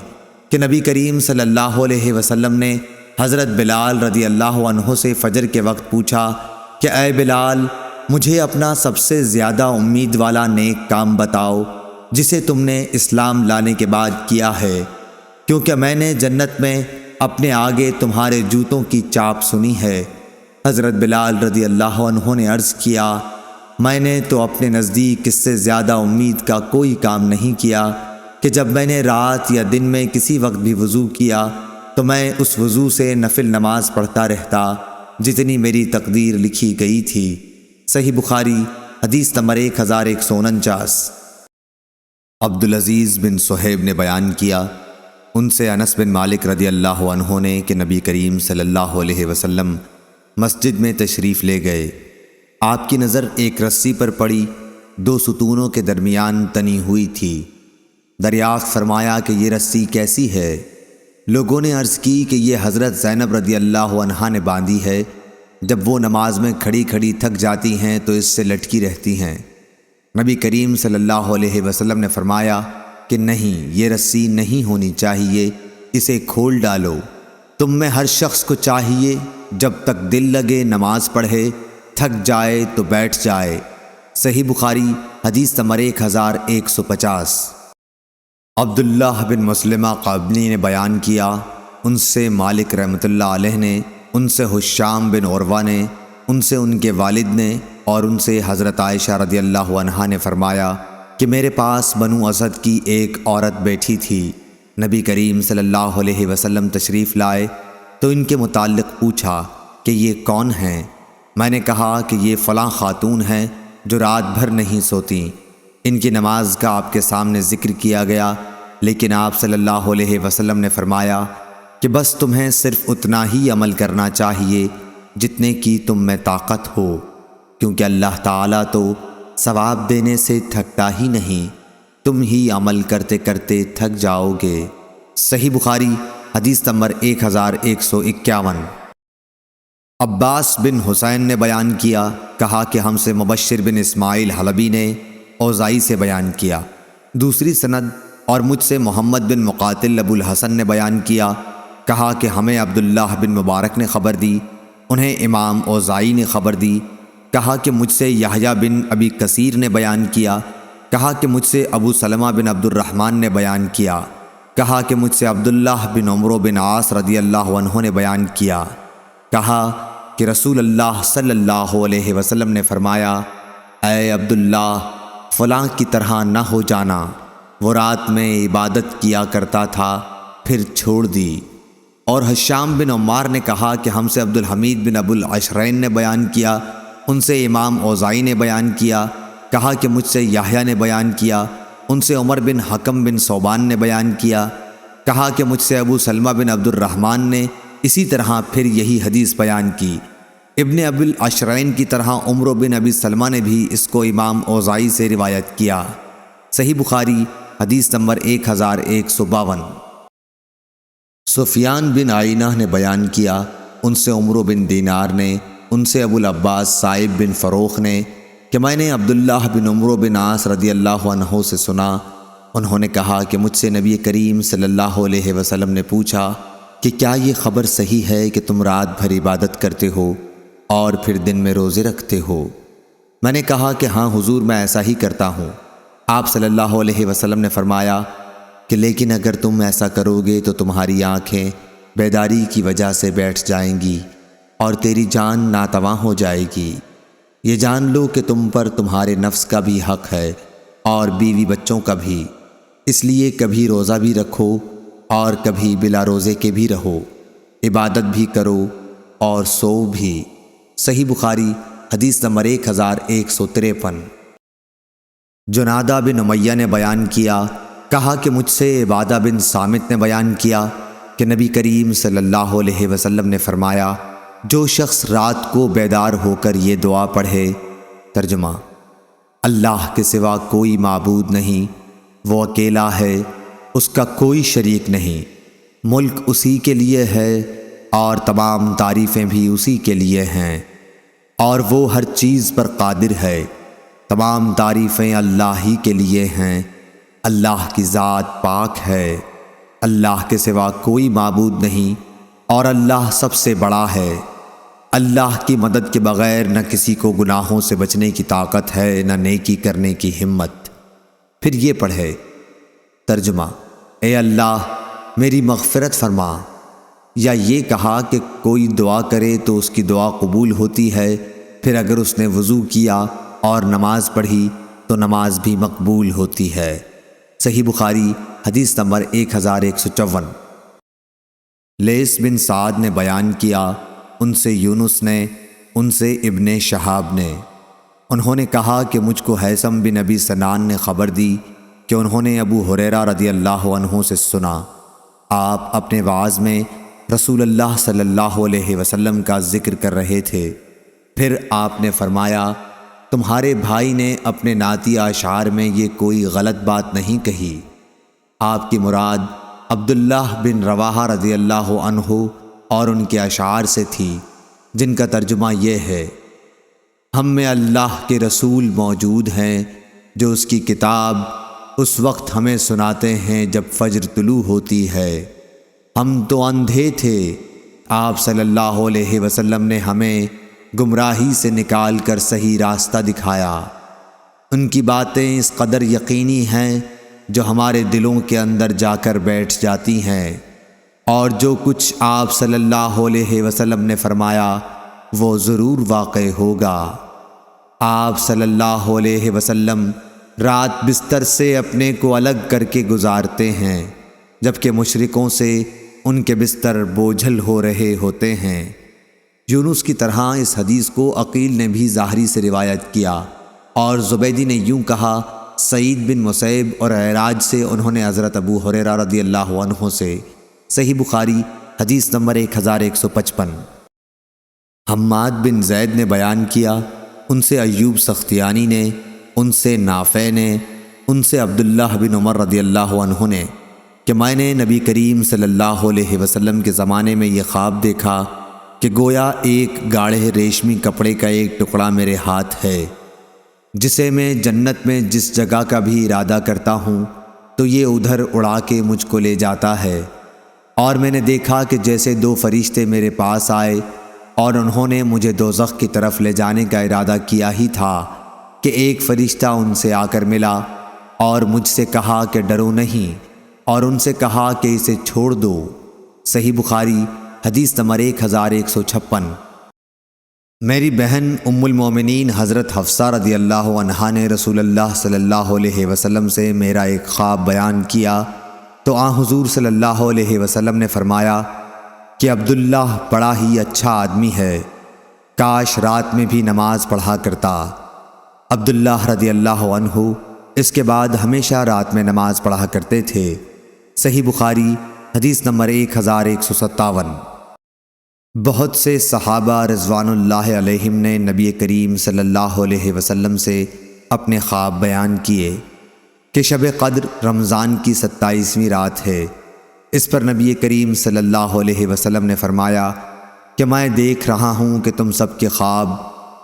کہ نبی کریم صلی اللہ علیہ وسلم نے حضرت بلال رضی اللہ عنہ سے فجر کے وقت پوچھا کہ اے بلال، مجھے اپنا سب سے زیادہ امید والا نیک کام بتاؤ جسے تم نے اسلام لانے کے بعد کیا ہے، کیونکہ میں نے جنت میں اپنے آگے تمہارے جوتوں کی چاپ سنی ہے۔ حضرت بلال رضی اللہ عنہ نے عرض کیا، میں نے تو اپنے نزدیک اس سے زیادہ امید کا کوئی کام نہیں کیا کہ جب میں نے رات یا دن میں کسی وقت بھی وضو کیا تو میں اس وضو سے نفل نماز پڑھتا رہتا جتنی میری تقدیر لکھی گئی تھی۔ صحیح بخاری حدیث نمبر 1149۔ عبدالعزیز بن صہیب نے بیان کیا، ان سے انس بن مالک رضی اللہ عنہ نے کہ نبی کریم صلی اللہ علیہ وسلم مسجد میں تشریف لے گئے، آپ کی نظر ایک رسی پر پڑی، 2 ستونوں کے درمیان تنی ہوئی تھی۔ دریافت فرمایا کہ یہ رسی کیسی ہے؟ لوگوں نے عرض کی کہ یہ حضرت زینب رضی اللہ عنہا نے باندھی ہے، جب وہ نماز میں کھڑی کھڑی تھک جاتی ہیں تو اس سے لٹکی رہتی ہیں۔ نبی کریم صلی اللہ علیہ وسلم نے فرمایا کہ نہیں، یہ رسی نہیں ہونی چاہیے، اسے کھول ڈالو۔ تم میں ہر شخص کو چاہیے جب تک دل لگے نماز پڑھے، تھک جائے تو بیٹھ جائے۔ صحیح بخاری حدیث نمبر 1150۔ عبداللہ بن مسلمہ قابنی نے بیان کیا، ان سے مالک رحمۃ اللہ علیہ نے، ان سے ہشام بن عروہ نے، ان سے ان کے والد نے اور ان سے حضرت عائشہ رضی اللہ عنہا نے فرمایا کہ میرے پاس بنو اسد کی ایک عورت بیٹھی تھی۔ نبی کریم صلی اللہ علیہ وسلم تشریف لائے تو ان کے متعلق پوچھا کہ یہ کون ہیں؟ میں نے کہا کہ یہ فلاں خاتون ہیں جو رات بھر نہیں سوتیں۔ ان کی نماز کا آپ کے سامنے ذکر کیا گیا، لیکن آپ صلی اللہ علیہ وسلم نے فرمایا کہ بس تمہیں صرف اتنا ہی عمل کرنا چاہیے جتنے کی تم میں طاقت ہو، کیونکہ اللہ تعالیٰ تو ثواب دینے سے تھکتا ہی نہیں، تم ہی عمل کرتے کرتے تھک جاؤ گے۔ صحیح بخاری حدیث نمبر 1151۔ عباس بن حسین نے بیان کیا، کہا کہ ہم سے مبشر بن اسماعیل حلبی نے اوزائی سے بیان کیا، دوسری سند، اور مجھ سے محمد بن مقاتل ابو الحسن نے بیان کیا، کہا کہ ہمیں عبداللہ بن مبارک نے خبر دی، انہیں امام اوزائی نے خبر دی، کہا کہ مجھ سے یحییٰ بن ابی کثیر نے بیان کیا، کہا کہ مجھ سے ابو سلمہ بن عبد الرحمن نے بیان کیا، کہا کہ مجھ سے عبداللہ بن عمرو بن عاص رضی اللہ عنہ نے بیان کیا، کہا کہ رسول اللہ صلی اللہ علیہ وسلم نے فرمایا، اے عبداللہ، فلاں کی طرح نہ ہو جانا، وہ رات میں عبادت کیا کرتا تھا پھر چھوڑ دی۔ اور ہشام بن عمار نے کہا کہ ہم سے عبد الحمید بن ابو العشرین نے بیان کیا، ان سے امام اوزائی نے بیان کیا، کہا کہ مجھ سے یحییٰ نے بیان کیا، ان سے عمر بن حکم بن صوبان نے بیان کیا، کہا کہ مجھ سے ابو سلمہ بن عبد الرحمن نے اسی طرح پھر یہی حدیث بیان کی۔ ابن ابو العشرین کی طرح عمرو بن ابی سلمہ نے بھی اس کو امام اوزائی سے روایت کیا۔ صحیح بخاری حدیث نمبر 1152۔ سفیان بن عینہ نے بیان کیا، ان سے عمرو بن دینار نے، ان سے ابو العباس صائب بن فروخ نے کہ میں نے عبداللہ بن عمرو بن عاص رضی اللہ عنہ سے سنا، انہوں نے کہا کہ مجھ سے نبی کریم صلی اللہ علیہ وسلم نے پوچھا کہ کیا یہ خبر صحیح ہے کہ تم رات بھر عبادت کرتے ہو اور پھر دن میں روزے رکھتے ہو؟ میں نے کہا کہ ہاں حضور، میں ایسا ہی کرتا ہوں۔ آپ صلی اللہ علیہ وسلم نے فرمایا کہ لیکن اگر تم ایسا کرو گے تو تمہاری آنکھیں بیداری کی وجہ سے بیٹھ جائیں گی اور تیری جان ناتواں ہو جائے گی۔ یہ جان لو کہ تم پر تمہارے نفس کا بھی حق ہے اور بیوی بچوں کا بھی، اس لیے کبھی روزہ بھی رکھو اور کبھی بلا روزے کے بھی رہو، عبادت بھی کرو اور سو بھی۔ صحیح بخاری حدیث نمبر 1153۔ جنادہ بن امیہ نے بیان کیا، کہا کہ مجھ سے عبادہ بن صامت نے بیان کیا کہ نبی کریم صلی اللہ علیہ وسلم نے فرمایا، جو شخص رات کو بیدار ہو کر یہ دعا پڑھے، ترجمہ: اللہ کے سوا کوئی معبود نہیں، وہ اکیلا ہے، اس کا کوئی شریک نہیں، ملک اسی کے لیے ہے اور تمام تعریفیں بھی اسی کے لیے ہیں، اور وہ ہر چیز پر قادر ہے، تمام تعریفیں اللہ ہی کے لیے ہیں، اللہ کی ذات پاک ہے، اللہ کے سوا کوئی معبود نہیں اور اللہ سب سے بڑا ہے۔ اللہ کی مدد کے بغیر نہ کسی کو گناہوں سے بچنے کی طاقت ہے، نہ نیکی کرنے کی ہمت۔ پھر یہ پڑھے، ترجمہ: اے اللہ میری مغفرت فرما، یا یہ کہا کہ کوئی دعا کرے تو اس کی دعا قبول ہوتی ہے، پھر اگر اس نے وضو کیا اور نماز پڑھی تو نماز بھی مقبول ہوتی ہے۔ صحیح بخاری حدیث نمبر 1154۔ لیث بن سعد نے بیان کیا، ان سے یونس نے، ان سے ابن شہاب نے، انہوں نے کہا کہ مجھ کو ہیثم بن ابی سنان نے خبر دی کہ انہوں نے ابو ہریرہ رضی اللہ عنہ سے سنا، آپ اپنے وعظ میں رسول اللہ صلی اللہ علیہ وسلم کا ذکر کر رہے تھے۔ پھر آپ نے فرمایا، تمہارے بھائی نے اپنے نعتی اشعار میں یہ کوئی غلط بات نہیں کہی۔ آپ کی مراد عبداللہ بن رواحہ رضی اللہ عنہ اور ان کے اشعار سے تھی، جن کا ترجمہ یہ ہے: ہم میں اللہ کے رسول موجود ہیں جو اس کی کتاب اس وقت ہمیں سناتے ہیں جب فجر طلوع ہوتی ہے، ہم تو اندھے تھے، آپ صلی اللہ علیہ وسلم نے ہمیں گمراہی سے نکال کر صحیح راستہ دکھایا۔ ان کی باتیں اس قدر یقینی ہیں جو ہمارے دلوں کے اندر جا کر بیٹھ جاتی ہیں، اور جو کچھ آپ صلی اللہ علیہ وسلم نے فرمایا وہ ضرور واقع ہوگا۔ آپ صلی اللہ علیہ وسلم رات بستر سے اپنے کو الگ کر کے گزارتے ہیں، جبکہ مشرکوں سے ان کے بستر بوجھل ہو رہے ہوتے ہیں۔ یونس کی طرح اس حدیث کو عقیل نے بھی ظاہری سے روایت کیا، اور زبیدی نے یوں کہا، سعید بن مسیب اور عراج سے انہوں نے حضرت ابو ہریرہ رضی اللہ عنہ سے۔ صحیح بخاری حدیث نمبر 1155۔ حماد بن زید نے بیان کیا، ان سے ایوب سختیانی نے، ان سے نافع نے، ان سے عبداللہ بن عمر رضی اللہ عنہ نے کہ میں نے نبی کریم صلی اللہ علیہ وسلم کے زمانے میں یہ خواب دیکھا کہ گویا ایک گاڑھے ریشمی کپڑے کا ایک ٹکڑا میرے ہاتھ ہے، جسے میں جنت میں جس جگہ کا بھی ارادہ کرتا ہوں تو یہ ادھر اڑا کے مجھ کو لے جاتا ہے، اور میں نے دیکھا کہ جیسے دو فرشتے میرے پاس آئے اور انہوں نے مجھے دوزخ کی طرف لے جانے کا ارادہ کیا ہی تھا کہ ایک فرشتہ ان سے آ کر ملا اور مجھ سے کہا کہ ڈرو نہیں، اور ان سے کہا کہ اسے چھوڑ دو۔ صحیح بخاری حدیث نمبر 1156۔ میری بہن ام المومنین حضرت حفصہ رضی اللہ عنہا نے رسول اللہ صلی اللہ علیہ وسلم سے میرا ایک خواب بیان کیا تو حضور صلی اللہ علیہ وسلم نے فرمایا کہ عبداللہ بڑا ہی اچھا آدمی ہے، کاش رات میں بھی نماز پڑھا کرتا۔ عبداللہ رضی اللہ عنہ اس کے بعد ہمیشہ رات میں نماز پڑھا کرتے تھے۔ صحیح بخاری حدیث نمبر 1157۔ بہت سے صحابہ رضوان اللہ علیہم نے نبی کریم صلی اللہ علیہ وسلم سے اپنے خواب بیان کیے کہ شب قدر رمضان کی 27ویں رات ہے۔ اس پر نبی کریم صلی اللہ علیہ وسلم نے فرمایا کہ میں دیکھ رہا ہوں کہ تم سب کے خواب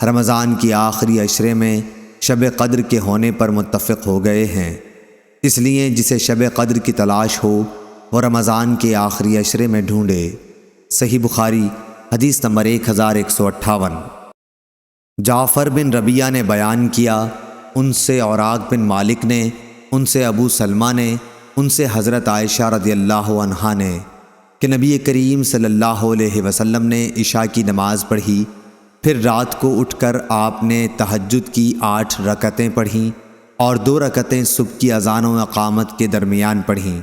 رمضان کی آخری عشرے میں شب قدر کے ہونے پر متفق ہو گئے ہیں، اس لیے جسے شب قدر کی تلاش ہو وہ رمضان کے آخری عشرے میں ڈھونڈے۔ صحیح بخاری حدیث نمبر 1158۔ جعفر بن ربیعہ نے بیان کیا، ان سے اوراق بن مالک نے، ان سے ابو سلمہ نے، ان سے حضرت عائشہ رضی اللہ عنہا نے کہ نبی کریم صلی اللہ علیہ وسلم نے عشاء کی نماز پڑھی، پھر رات کو اٹھ کر آپ نے تہجد کی 8 رکعتیں پڑھیں اور 2 رکعتیں صبح کی اذان و اقامت کے درمیان پڑھیں،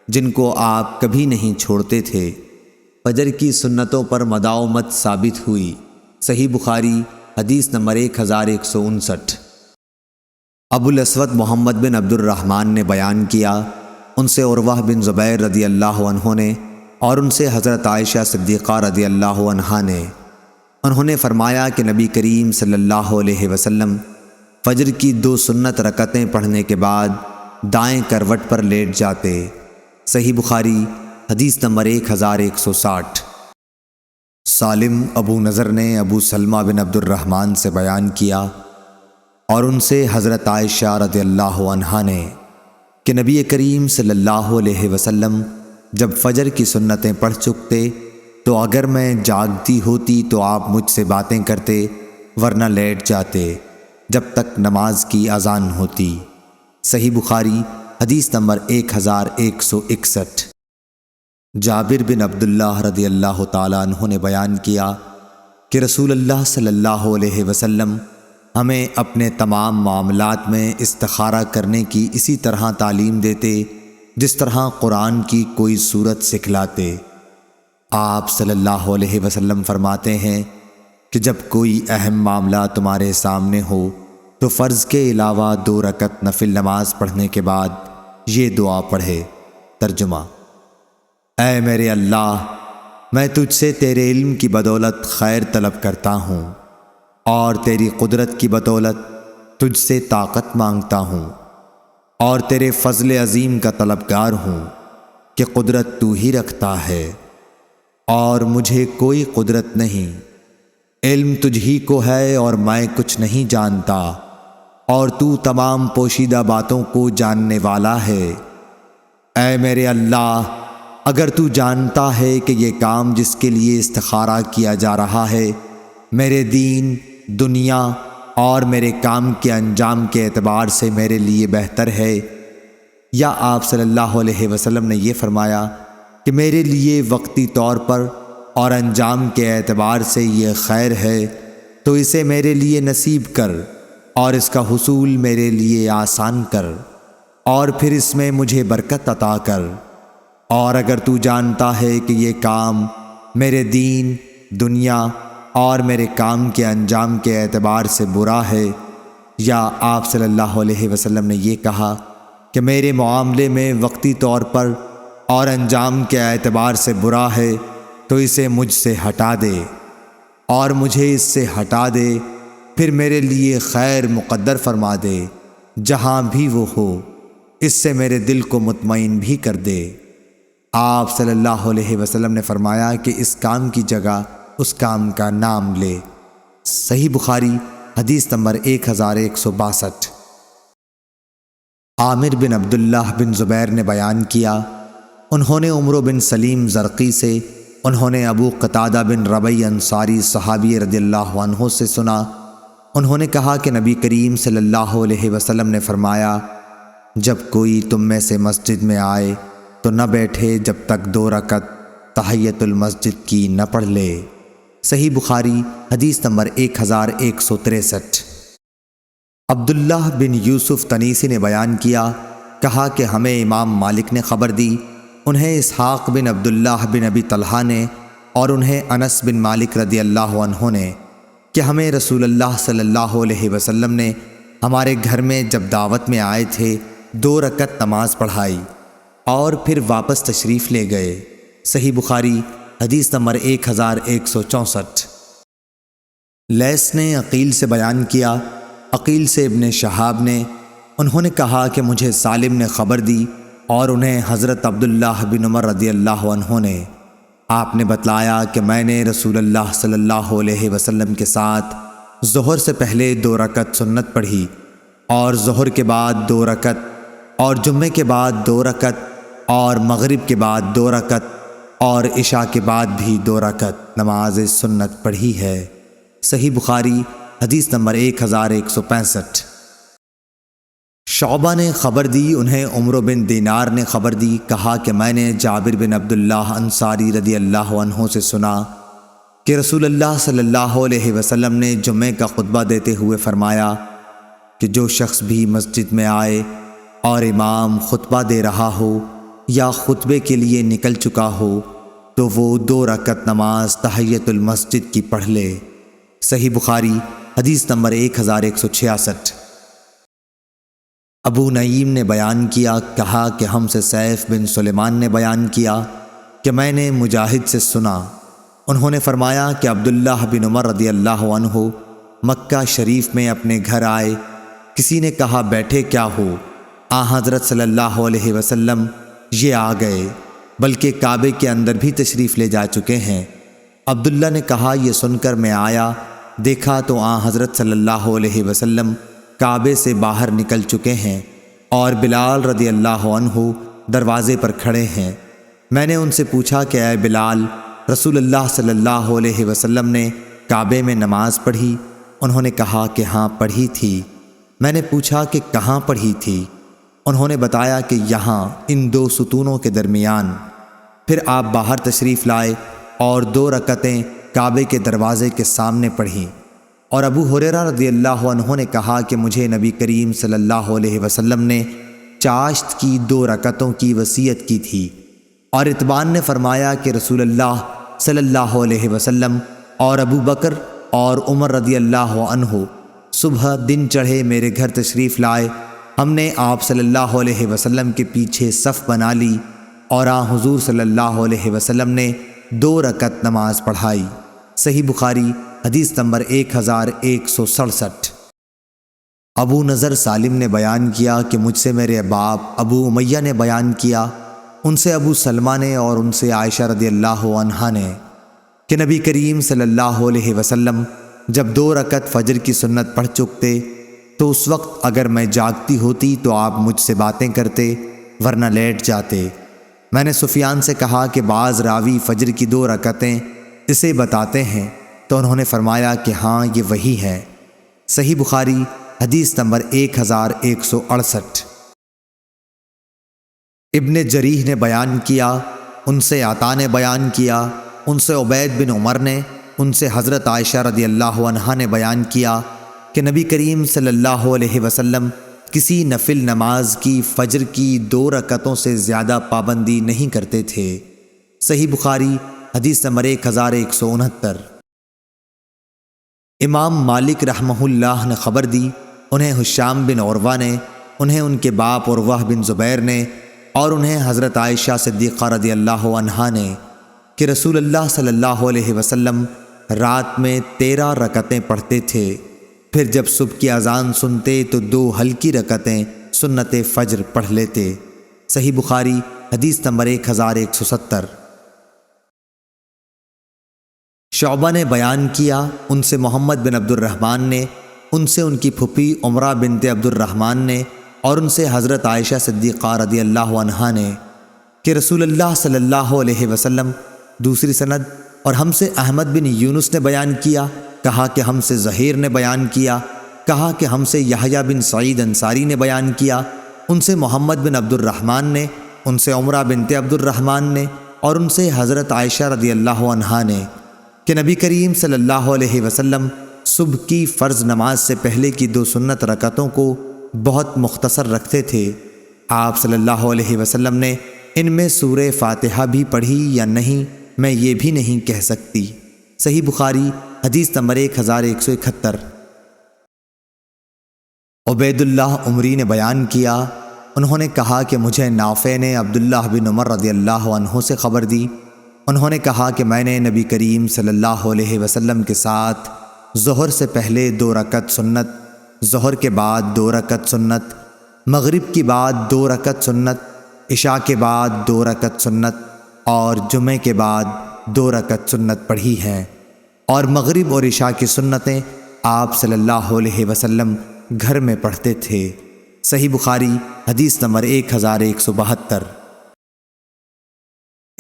جن کو آپ کبھی نہیں چھوڑتے تھے۔ فجر کی سنتوں پر مداومت ثابت ہوئی۔ صحیح بخاری حدیث نمبر 1159۔ ابو الاسود محمد بن عبد الرحمن نے بیان کیا، ان سے عروہ بن زبیر رضی اللہ عنہ نے اور ان سے حضرت عائشہ صدیقہ رضی اللہ عنہا نے، انہوں نے فرمایا کہ نبی کریم صلی اللہ علیہ وسلم فجر کی 2 سنت رکعتیں پڑھنے کے بعد دائیں کروٹ پر لیٹ جاتے۔ صحیح بخاری حدیث نمبر 1160۔ سالم ابو نضر نے ابو سلمہ بن عبد الرحمن سے بیان کیا اور ان سے حضرت عائشہ رضی اللہ عنہا نے کہ نبی کریم صلی اللہ علیہ وسلم جب فجر کی سنتیں پڑھ چکتے تو اگر میں جاگتی ہوتی تو آپ مجھ سے باتیں کرتے، ورنہ لیٹ جاتے جب تک نماز کی اذان ہوتی۔ صحیح بخاری حدیث نمبر 1161۔ جابر بن عبداللہ رضی اللہ تعالیٰ عنہ نے بیان کیا کہ رسول اللہ صلی اللہ علیہ وسلم ہمیں اپنے تمام معاملات میں استخارہ کرنے کی اسی طرح تعلیم دیتے جس طرح قرآن کی کوئی صورت سکھلاتے۔ آپ صلی اللہ علیہ وسلم فرماتے ہیں کہ جب کوئی اہم معاملہ تمہارے سامنے ہو تو فرض کے علاوہ 2 رکعت نفل نماز پڑھنے کے بعد یہ دعا پڑھے۔ ترجمہ: اے میرے اللہ، میں تجھ سے تیرے علم کی بدولت خیر طلب کرتا ہوں اور تیری قدرت کی بدولت تجھ سے طاقت مانگتا ہوں، اور تیرے فضل عظیم کا طلبگار ہوں کہ قدرت تو ہی رکھتا ہے اور مجھے کوئی قدرت نہیں۔ علم تجھ ہی کو ہے اور میں کچھ نہیں جانتا، اور تو تمام پوشیدہ باتوں کو جاننے والا ہے۔ اے میرے اللہ، اگر تو جانتا ہے کہ یہ کام جس کے لیے استخارہ کیا جا رہا ہے میرے دین، دنیا اور میرے کام کے انجام کے اعتبار سے میرے لیے بہتر ہے، یا آپ صلی اللہ علیہ وسلم نے یہ فرمایا کہ میرے لیے وقتی طور پر اور انجام کے اعتبار سے یہ خیر ہے، تو اسے میرے لیے نصیب کر اور اس کا حصول میرے لیے آسان کر، اور پھر اس میں مجھے برکت عطا کر۔ اور اگر تو جانتا ہے کہ یہ کام میرے دین، دنیا اور میرے کام کے انجام کے اعتبار سے برا ہے، یا آپ صلی اللہ علیہ وسلم نے یہ کہا کہ میرے معاملے میں وقتی طور پر اور انجام کے اعتبار سے برا ہے، تو اسے مجھ سے ہٹا دے اور مجھے اس سے ہٹا دے، پھر میرے لیے خیر مقدر فرما دے جہاں بھی وہ ہو، اس سے میرے دل کو مطمئن بھی کر دے۔ آپ صلی اللہ علیہ وسلم نے فرمایا کہ اس کام کی جگہ اس کام کا نام لے۔ صحیح بخاری حدیث نمبر 1162۔ عامر بن عبداللہ بن زبیر نے بیان کیا، انہوں نے عمرو بن سلیم زرقی سے، انہوں نے ابو قتادہ بن ربیع انصاری صحابی رضی اللہ عنہ سے سنا، انہوں نے کہا کہ نبی کریم صلی اللہ علیہ وسلم نے فرمایا، جب کوئی تم میں سے مسجد میں آئے تو نہ بیٹھے جب تک 2 رکعت تحیۃ المسجد کی نہ پڑھ لے۔ صحیح بخاری حدیث نمبر 1163۔ عبداللہ بن یوسف تنیسی نے بیان کیا، کہا کہ ہمیں امام مالک نے خبر دی، انہیں اسحاق بن عبداللہ بن ابی طلحہ نے اور انہیں انس بن مالک رضی اللہ عنہ نے کہ ہمیں رسول اللہ صلی اللہ علیہ وسلم نے ہمارے گھر میں جب دعوت میں آئے تھے 2 رکعت نماز پڑھائی اور پھر واپس تشریف لے گئے۔ صحیح بخاری حدیث نمبر 1164۔ لیث نے عقیل سے بیان کیا، عقیل سے ابن شہاب نے، انہوں نے کہا کہ مجھے سالم نے خبر دی اور انہیں حضرت عبداللہ بن عمر رضی اللہ عنہ نے، آپ نے بتلایا کہ میں نے رسول اللہ صلی اللہ علیہ وسلم کے ساتھ ظہر سے پہلے 2 رکعت سنت پڑھی اور ظہر کے بعد 2 رکعت اور جمعے کے بعد 2 رکعت اور مغرب کے بعد 2 رکعت اور عشاء کے بعد بھی 2 رکعت نماز سنت پڑھی ہے۔ صحیح بخاری حدیث نمبر 1165۔ شعبہ نے خبر دی، انہیں عمرو بن دینار نے خبر دی، کہا کہ میں نے جابر بن عبداللہ انصاری رضی اللہ عنہ سے سنا کہ رسول اللہ صلی اللہ علیہ وسلم نے جمعے کا خطبہ دیتے ہوئے فرمایا کہ جو شخص بھی مسجد میں آئے اور امام خطبہ دے رہا ہو یا خطبے کے لیے نکل چکا ہو تو وہ 2 رکعت نماز تحیۃ المسجد کی پڑھ لے۔ صحیح بخاری حدیث نمبر 1166۔ ابو نعیم نے بیان کیا، کہا کہ ہم سے سیف بن سلیمان نے بیان کیا کہ میں نے مجاہد سے سنا، انہوں نے فرمایا کہ عبداللہ بن عمر رضی اللہ عنہ مکہ شریف میں اپنے گھر آئے، کسی نے کہا بیٹھے کیا ہو؟ حضرت صلی اللہ علیہ وسلم یہ آ گئے، بلکہ کعبے کے اندر بھی تشریف لے جا چکے ہیں۔ عبداللہ نے کہا یہ سن کر میں آیا، دیکھا تو حضرت صلی اللہ علیہ وسلم کعبے سے باہر نکل چکے ہیں اور بلال رضی اللہ عنہ دروازے پر کھڑے ہیں۔ میں نے ان سے پوچھا کہ اے بلال، رسول اللہ صلی اللہ علیہ وسلم نے کعبے میں نماز پڑھی؟ انہوں نے کہا کہ ہاں پڑھی تھی۔ میں نے پوچھا کہ کہاں پڑھی تھی؟ انہوں نے بتایا کہ یہاں ان 2 ستونوں کے درمیان۔ پھر آپ باہر تشریف لائے اور 2 رکعتیں کعبے کے دروازے کے سامنے پڑھیں۔ اور ابو ہریرہ رضی اللہ عنہ نے کہا کہ مجھے نبی کریم صلی اللہ علیہ وسلم نے چاشت کی 2 رکعتوں کی وصیت کی تھی، اور اتبان نے فرمایا کہ رسول اللہ صلی اللہ علیہ وسلم اور ابو بکر اور عمر رضی اللہ عنہ صبح دن چڑھے میرے گھر تشریف لائے، ہم نے آپ صلی اللہ علیہ وسلم کے پیچھے صف بنا لی اور حضور صلی اللہ علیہ وسلم نے 2 رکعت نماز پڑھائی۔ صحیح بخاری حدیث نمبر 1167۔ ابو نضر سالم نے بیان کیا کہ مجھ سے میرے باپ ابو امیہ نے بیان کیا، ان سے ابو سلمہ نے اور ان سے عائشہ رضی اللہ عنہا نے کہ نبی کریم صلی اللہ علیہ وسلم جب 2 رکعت فجر کی سنت پڑھ چکتے تو اس وقت اگر میں جاگتی ہوتی تو آپ مجھ سے باتیں کرتے، ورنہ لیٹ جاتے۔ میں نے سفیان سے کہا کہ بعض راوی فجر کی 2 رکعتیں اسے بتاتے ہیں، تو انہوں نے فرمایا کہ ہاں یہ وہی ہے۔ صحیح بخاری حدیث نمبر 1168۔ ابن جریح نے بیان کیا، ان سے عطا نے بیان کیا، ان سے عبید بن عمر نے، ان سے حضرت عائشہ رضی اللہ عنہا نے بیان کیا کہ نبی کریم صلی اللہ علیہ وسلم کسی نفل نماز کی فجر کی 2 رکعتوں سے زیادہ پابندی نہیں کرتے تھے۔ صحیح بخاری حدیث نمبر 1169۔ امام مالک رحمہ اللہ نے خبر دی، انہیں ہشام بن عروہ نے، انہیں ان کے باپ عروہ بن زبیر نے، اور انہیں حضرت عائشہ صدیقہ رضی اللہ عنہا نے کہ رسول اللہ صلی اللہ علیہ وسلم رات میں 13 رکعتیں پڑھتے تھے، پھر جب صبح کی اذان سنتے تو 2 ہلکی رکعتیں سنت فجر پڑھ لیتے۔ صحیح بخاری حدیث نمبر 1170۔ شعبہ نے بیان کیا، ان سے محمد بن عبد الرحمن نے، ان سے ان کی پھپھی عمرہ بنت عبد الرحمن نے، اور ان سے حضرت عائشہ صدیقہ رضی اللہ عنہا نے کہ رسول اللہ صلی اللہ علیہ وسلم۔ دوسری سند۔ اور ہم سے احمد بن یونس نے بیان کیا، کہا کہ ہم سے زہیر نے بیان کیا، کہا کہ ہم سے یحییٰ بن سعید انصاری نے بیان کیا، ان سے محمد بن عبد الرحمن نے، ان سے عمرہ بنت عبد الرحمن نے، اور ان سے حضرت عائشہ رضی اللہ عنہا نے کہ نبی کریم صلی اللہ علیہ وسلم صبح کی فرض نماز سے پہلے کی 2 سنت رکعتوں کو بہت مختصر رکھتے تھے۔ آپ صلی اللہ علیہ وسلم نے ان میں سورہ فاتحہ بھی پڑھی یا نہیں میں یہ بھی نہیں کہہ سکتی۔ صحیح بخاری حدیث نمبر 1171۔ عبید اللہ عمری نے بیان کیا، انہوں نے کہا کہ مجھے نافع نے عبداللہ بن عمر رضی اللہ عنہ سے خبر دی، انہوں نے کہا کہ میں نے نبی کریم صلی اللہ علیہ وسلم کے ساتھ ظہر سے پہلے 2 رکعت سنت، ظہر کے بعد 2 رکعت سنت، مغرب کی بعد 2 رکعت سنت، عشاء کے بعد 2 رکعت سنت اور جمعے کے بعد 2 رکعت سنت پڑھی ہیں، اور مغرب اور عشاء کی سنتیں آپ صلی اللہ علیہ وسلم گھر میں پڑھتے تھے۔ صحیح بخاری حدیث نمبر 1172۔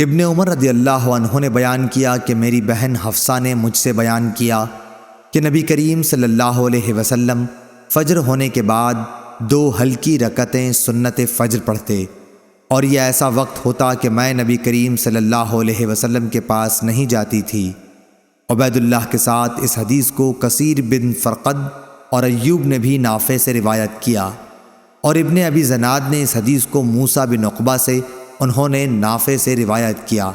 ابن عمر رضی اللہ عنہ نے بیان کیا کہ میری بہن حفصہ نے مجھ سے بیان کیا کہ نبی کریم صلی اللہ علیہ وسلم فجر ہونے کے بعد 2 ہلکی رکعتیں سنت فجر پڑھتے، اور یہ ایسا وقت ہوتا کہ میں نبی کریم صلی اللہ علیہ وسلم کے پاس نہیں جاتی تھی۔ عبید اللہ کے ساتھ اس حدیث کو کثیر بن فرقد اور ایوب نے بھی نافع سے روایت کیا، اور ابن ابی زناد نے اس حدیث کو موسیٰ بن عقبہ سے، انہوں نے نافع سے روایت کیا۔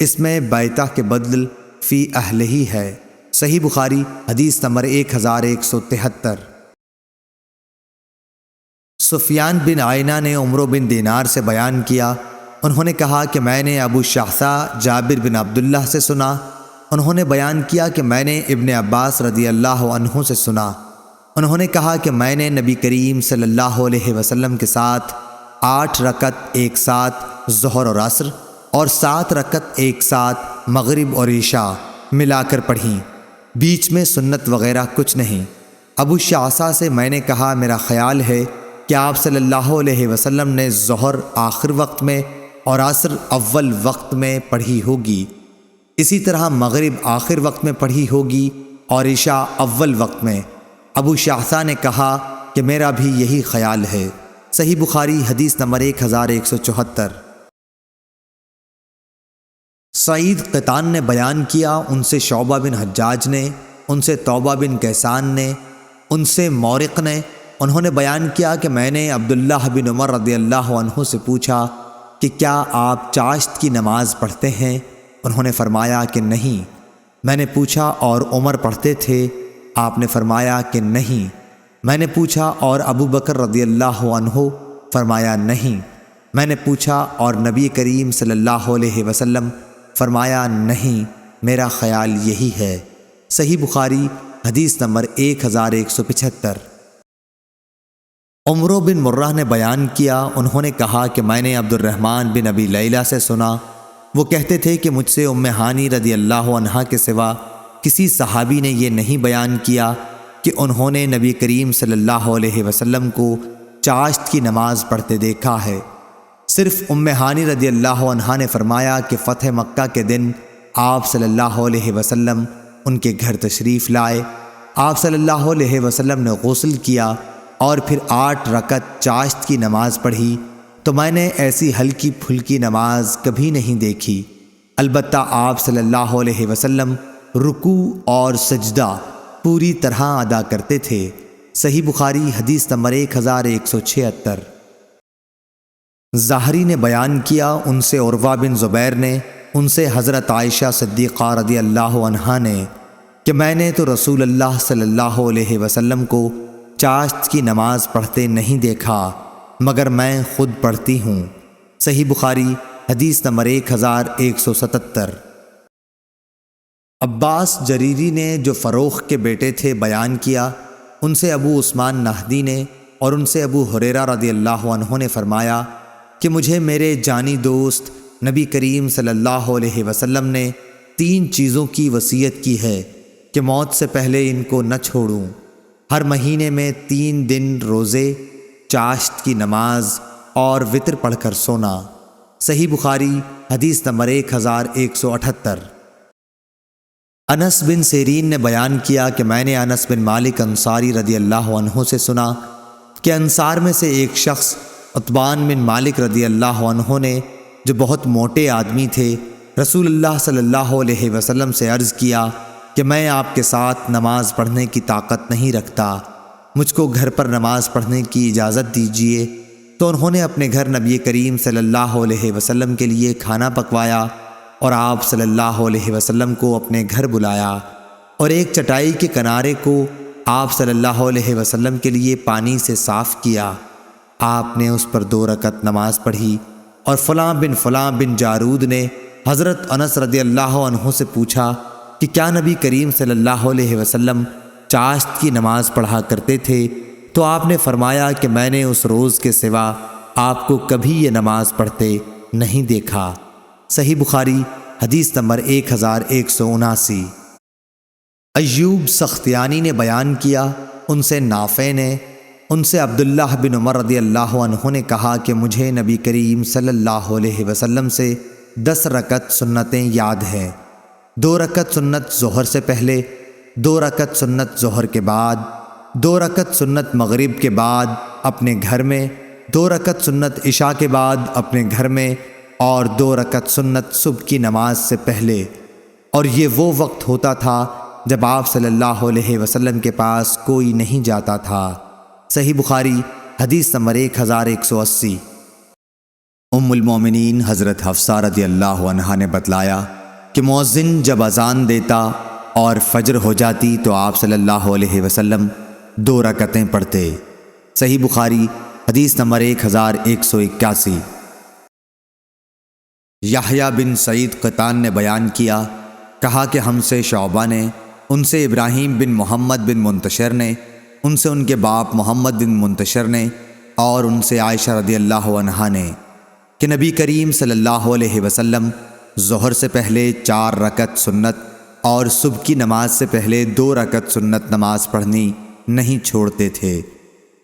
اس میں بیتہ کے بدل فی اہلہ ہے۔ صحیح بخاری حدیث نمبر 1173۔ سفیان بن عینہ نے عمرو بن دینار سے بیان کیا، انہوں نے کہا کہ میں نے ابو شعثاء جابر بن عبداللہ سے سنا، انہوں نے بیان کیا کہ میں نے ابن عباس رضی اللہ عنہ سے سنا، انہوں نے کہا کہ میں نے نبی کریم صلی اللہ علیہ وسلم کے ساتھ 8 رکعت ایک ساتھ ظہر اور عصر اور 7 رکعت ایک ساتھ مغرب اور عشاء ملا کر پڑھیں، بیچ میں سنت وغیرہ کچھ نہیں۔ ابو شعثاء سے میں نے کہا میرا خیال ہے کہ آپ صلی اللہ علیہ وسلم نے ظہر آخر وقت میں اور عصر اول وقت میں پڑھی ہوگی، اسی طرح مغرب آخر وقت میں پڑھی ہوگی اور عشاء اول وقت میں۔ ابو شعثاء نے کہا کہ میرا بھی یہی خیال ہے۔ صحیح بخاری حدیث نمبر 1174۔ سعید قطان نے بیان کیا، ان سے شعبہ بن حجاج نے، ان سے توبہ بن کیسان نے، ان سے مورق نے، انہوں نے بیان کیا کہ میں نے عبداللہ بن عمر رضی اللہ عنہ سے پوچھا کہ کیا آپ چاشت کی نماز پڑھتے ہیں؟ انہوں نے فرمایا کہ نہیں۔ میں نے پوچھا اور عمر پڑھتے تھے؟ آپ نے فرمایا کہ نہیں۔ میں نے پوچھا اور ابو بکر رضی اللہ عنہ؟ فرمایا نہیں۔ میں نے پوچھا اور نبی کریم صلی اللہ علیہ وسلم؟ فرمایا نہیں، میرا خیال یہی ہے۔ صحیح بخاری حدیث نمبر 1175۔ عمرو بن مرہ نے بیان کیا، انہوں نے کہا کہ میں نے عبد الرحمن بن ابی لیلہ سے سنا، وہ کہتے تھے کہ مجھ سے ام ہانی رضی اللہ عنہا کے سوا کسی صحابی نے یہ نہیں بیان کیا کہ انہوں نے نبی کریم صلی اللہ علیہ وسلم کو چاشت کی نماز پڑھتے دیکھا ہے۔ صرف ام ہانی رضی اللہ عنہا نے فرمایا کہ فتح مکہ کے دن آپ صلی اللہ علیہ وسلم ان کے گھر تشریف لائے، آپ صلی اللہ علیہ وسلم نے غسل کیا اور پھر 8 رکعت چاشت کی نماز پڑھی، تو میں نے ایسی ہلکی پھلکی نماز کبھی نہیں دیکھی۔ البتہ آپ صلی اللہ علیہ وسلم رکوع اور سجدہ پوری طرح ادا کرتے تھے۔ صحیح بخاری حدیث نمبر 1176۔ ظاہری نے بیان کیا، ان سے عروہ بن زبیر نے، ان سے حضرت عائشہ صدیقہ رضی اللہ عنہا نے کہ میں نے تو رسول اللہ صلی اللہ علیہ وسلم کو چاشت کی نماز پڑھتے نہیں دیکھا مگر میں خود پڑھتی ہوں۔ صحیح بخاری حدیث نمبر 1177۔ عباس جریری نے جو فروخ کے بیٹے تھے بیان کیا، ان سے ابو عثمان نہدی نے اور ان سے ابو ہریرہ رضی اللہ عنہ نے فرمایا کہ مجھے میرے جانی دوست نبی کریم صلی اللہ علیہ وسلم نے 3 چیزوں کی وصیت کی ہے کہ موت سے پہلے ان کو نہ چھوڑوں۔ ہر مہینے میں 3 دن روزے، چاشت کی نماز اور وتر پڑھ کر سونا۔ صحیح بخاری حدیث نمبر 1178۔ انس بن سیرین نے بیان کیا کہ میں نے انس بن مالک انصاری رضی اللہ عنہ سے سنا کہ انصار میں سے ایک شخص عتبان بن مالک رضی اللہ عنہ نے، جو بہت موٹے آدمی تھے، رسول اللہ صلی اللہ علیہ وسلم سے عرض کیا کہ میں آپ کے ساتھ نماز پڑھنے کی طاقت نہیں رکھتا، مجھ کو گھر پر نماز پڑھنے کی اجازت دیجیے۔ تو انہوں نے اپنے گھر نبی کریم صلی اللہ علیہ وسلم کے لیے کھانا پکوایا اور آپ صلی اللہ علیہ وسلم کو اپنے گھر بلایا، اور ایک چٹائی کے کنارے کو آپ صلی اللہ علیہ وسلم کے لیے پانی سے صاف کیا۔ آپ نے اس پر 2 رکعت نماز پڑھی، اور فلاں بن جارود نے حضرت انس رضی اللہ عنہ سے پوچھا کہ کیا نبی کریم صلی اللہ علیہ وسلم چاشت کی نماز پڑھا کرتے تھے؟ تو آپ نے فرمایا کہ میں نے اس روز کے سوا آپ کو کبھی یہ نماز پڑھتے نہیں دیکھا۔ صحیح بخاری حدیث نمبر 1179۔ ایوب سختیانی نے بیان کیا، ان سے نافع نے، ان سے عبداللہ بن عمر رضی اللہ عنہ نے کہا کہ مجھے نبی کریم صلی اللہ علیہ وسلم سے 10 رکعت سنتیں یاد ہیں۔ 2 رکعت سنت ظہر سے پہلے، 2 رکعت سنت ظہر کے بعد، 2 رکعت سنت مغرب کے بعد اپنے گھر میں، 2 رکعت سنت عشاء کے بعد اپنے گھر میں، اور 2 رکعت سنت صبح کی نماز سے پہلے۔ اور یہ وہ وقت ہوتا تھا جب آپ صلی اللہ علیہ وسلم کے پاس کوئی نہیں جاتا تھا۔ صحیح بخاری حدیث نمبر 1180۔ ام المومنین حضرت حفصہ رضی اللہ عنہا نے بتلایا کہ مؤذن جب اذان دیتا اور فجر ہو جاتی تو آپ صلی اللہ علیہ وسلم 2 رکعتیں پڑھتے۔ صحیح بخاری حدیث نمبر 1181۔ یحییٰ بن سعید قطان نے بیان کیا، کہا کہ ہم سے شعبہ نے، ان سے ابراہیم بن محمد بن منتشر نے، ان سے ان کے باپ محمد بن منتشر نے، اور ان سے عائشہ رضی اللہ عنہا نے کہ نبی کریم صلی اللہ علیہ وسلم ظہر سے پہلے 4 رکعت سنت اور صبح کی نماز سے پہلے 2 رکعت سنت نماز پڑھنی نہیں چھوڑتے تھے۔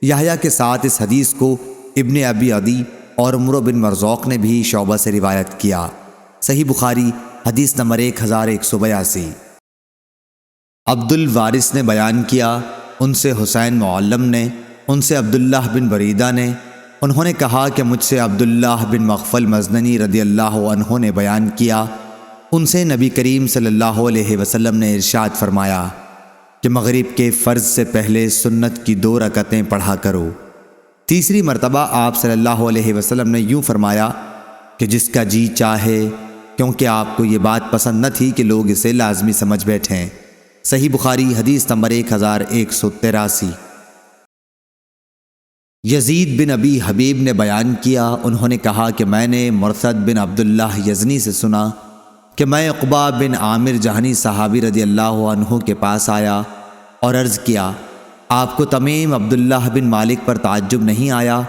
یحییٰ کے ساتھ اس حدیث کو ابن ابی عدی اور عمرو بن مرزوق نے بھی شعبہ سے روایت کیا۔ صحیح بخاری حدیث نمبر 1182۔ عبد الوارث نے بیان کیا، ان سے حسین معلم نے، ان سے عبداللہ بن بریدہ نے، انہوں نے کہا کہ مجھ سے عبداللہ بن مغفل مزنی رضی اللہ عنہ نے بیان کیا، ان سے نبی کریم صلی اللہ علیہ وسلم نے ارشاد فرمایا کہ مغرب کے فرض سے پہلے سنت کی 2 رکعتیں پڑھا کرو۔ تیسری مرتبہ آپ صلی اللہ علیہ وسلم نے یوں فرمایا کہ جس کا جی چاہے، کیونکہ آپ کو یہ بات پسند نہ تھی کہ لوگ اسے لازمی سمجھ بیٹھیں۔ صحیح بخاری حدیث نمبر 1183۔ یزید بن ابی حبیب نے بیان کیا، انہوں نے کہا کہ میں نے مرثد بن عبداللہ یزنی سے سنا کہ میں عقبہ بن عامر جہنی صحابی رضی اللہ عنہ کے پاس آیا اور عرض کیا، آپ کو تمیم عبداللہ بن مالک پر تعجب نہیں آیا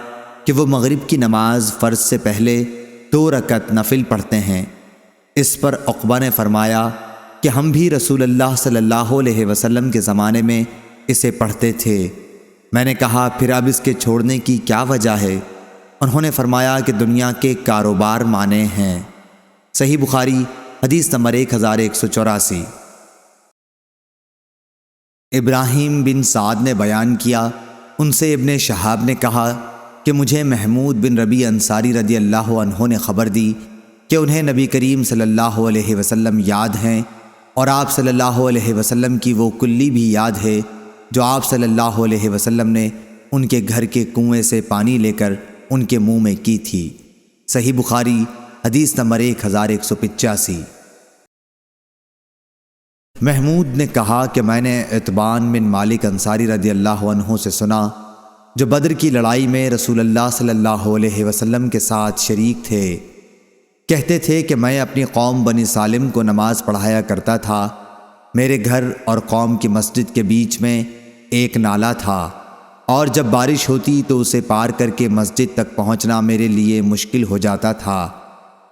کہ وہ مغرب کی نماز فرض سے پہلے 2 رکعت نفل پڑھتے ہیں؟ اس پر عقبہ نے فرمایا کہ ہم بھی رسول اللہ صلی اللہ علیہ وسلم کے زمانے میں اسے پڑھتے تھے۔ میں نے کہا پھر اب اس کے چھوڑنے کی کیا وجہ ہے؟ انہوں نے فرمایا کہ دنیا کے کاروبار مانے ہیں۔ صحیح بخاری حدیث نمبر 1184۔ ابراہیم بن سعد نے بیان کیا، ان سے ابن شہاب نے کہا کہ مجھے محمود بن ربیع انصاری رضی اللہ عنہ نے خبر دی کہ انہیں نبی کریم صلی اللہ علیہ وسلم یاد ہیں، اور آپ صلی اللہ علیہ وسلم کی وہ کلی بھی یاد ہے جو آپ صلی اللہ علیہ وسلم نے ان کے گھر کے کنویں سے پانی لے کر ان کے منہ میں کی تھی۔ صحیح بخاری حدیث نمبر 1185۔ محمود نے کہا کہ میں نے عتبان بن مالک انصاری رضی اللہ عنہ سے سنا، جو بدر کی لڑائی میں رسول اللہ صلی اللہ علیہ وسلم کے ساتھ شریک تھے، کہتے تھے کہ میں اپنی قوم بنی سالم کو نماز پڑھایا کرتا تھا۔ میرے گھر اور قوم کی مسجد کے بیچ میں ایک نالا تھا، اور جب بارش ہوتی تو اسے پار کر کے مسجد تک پہنچنا میرے لیے مشکل ہو جاتا تھا۔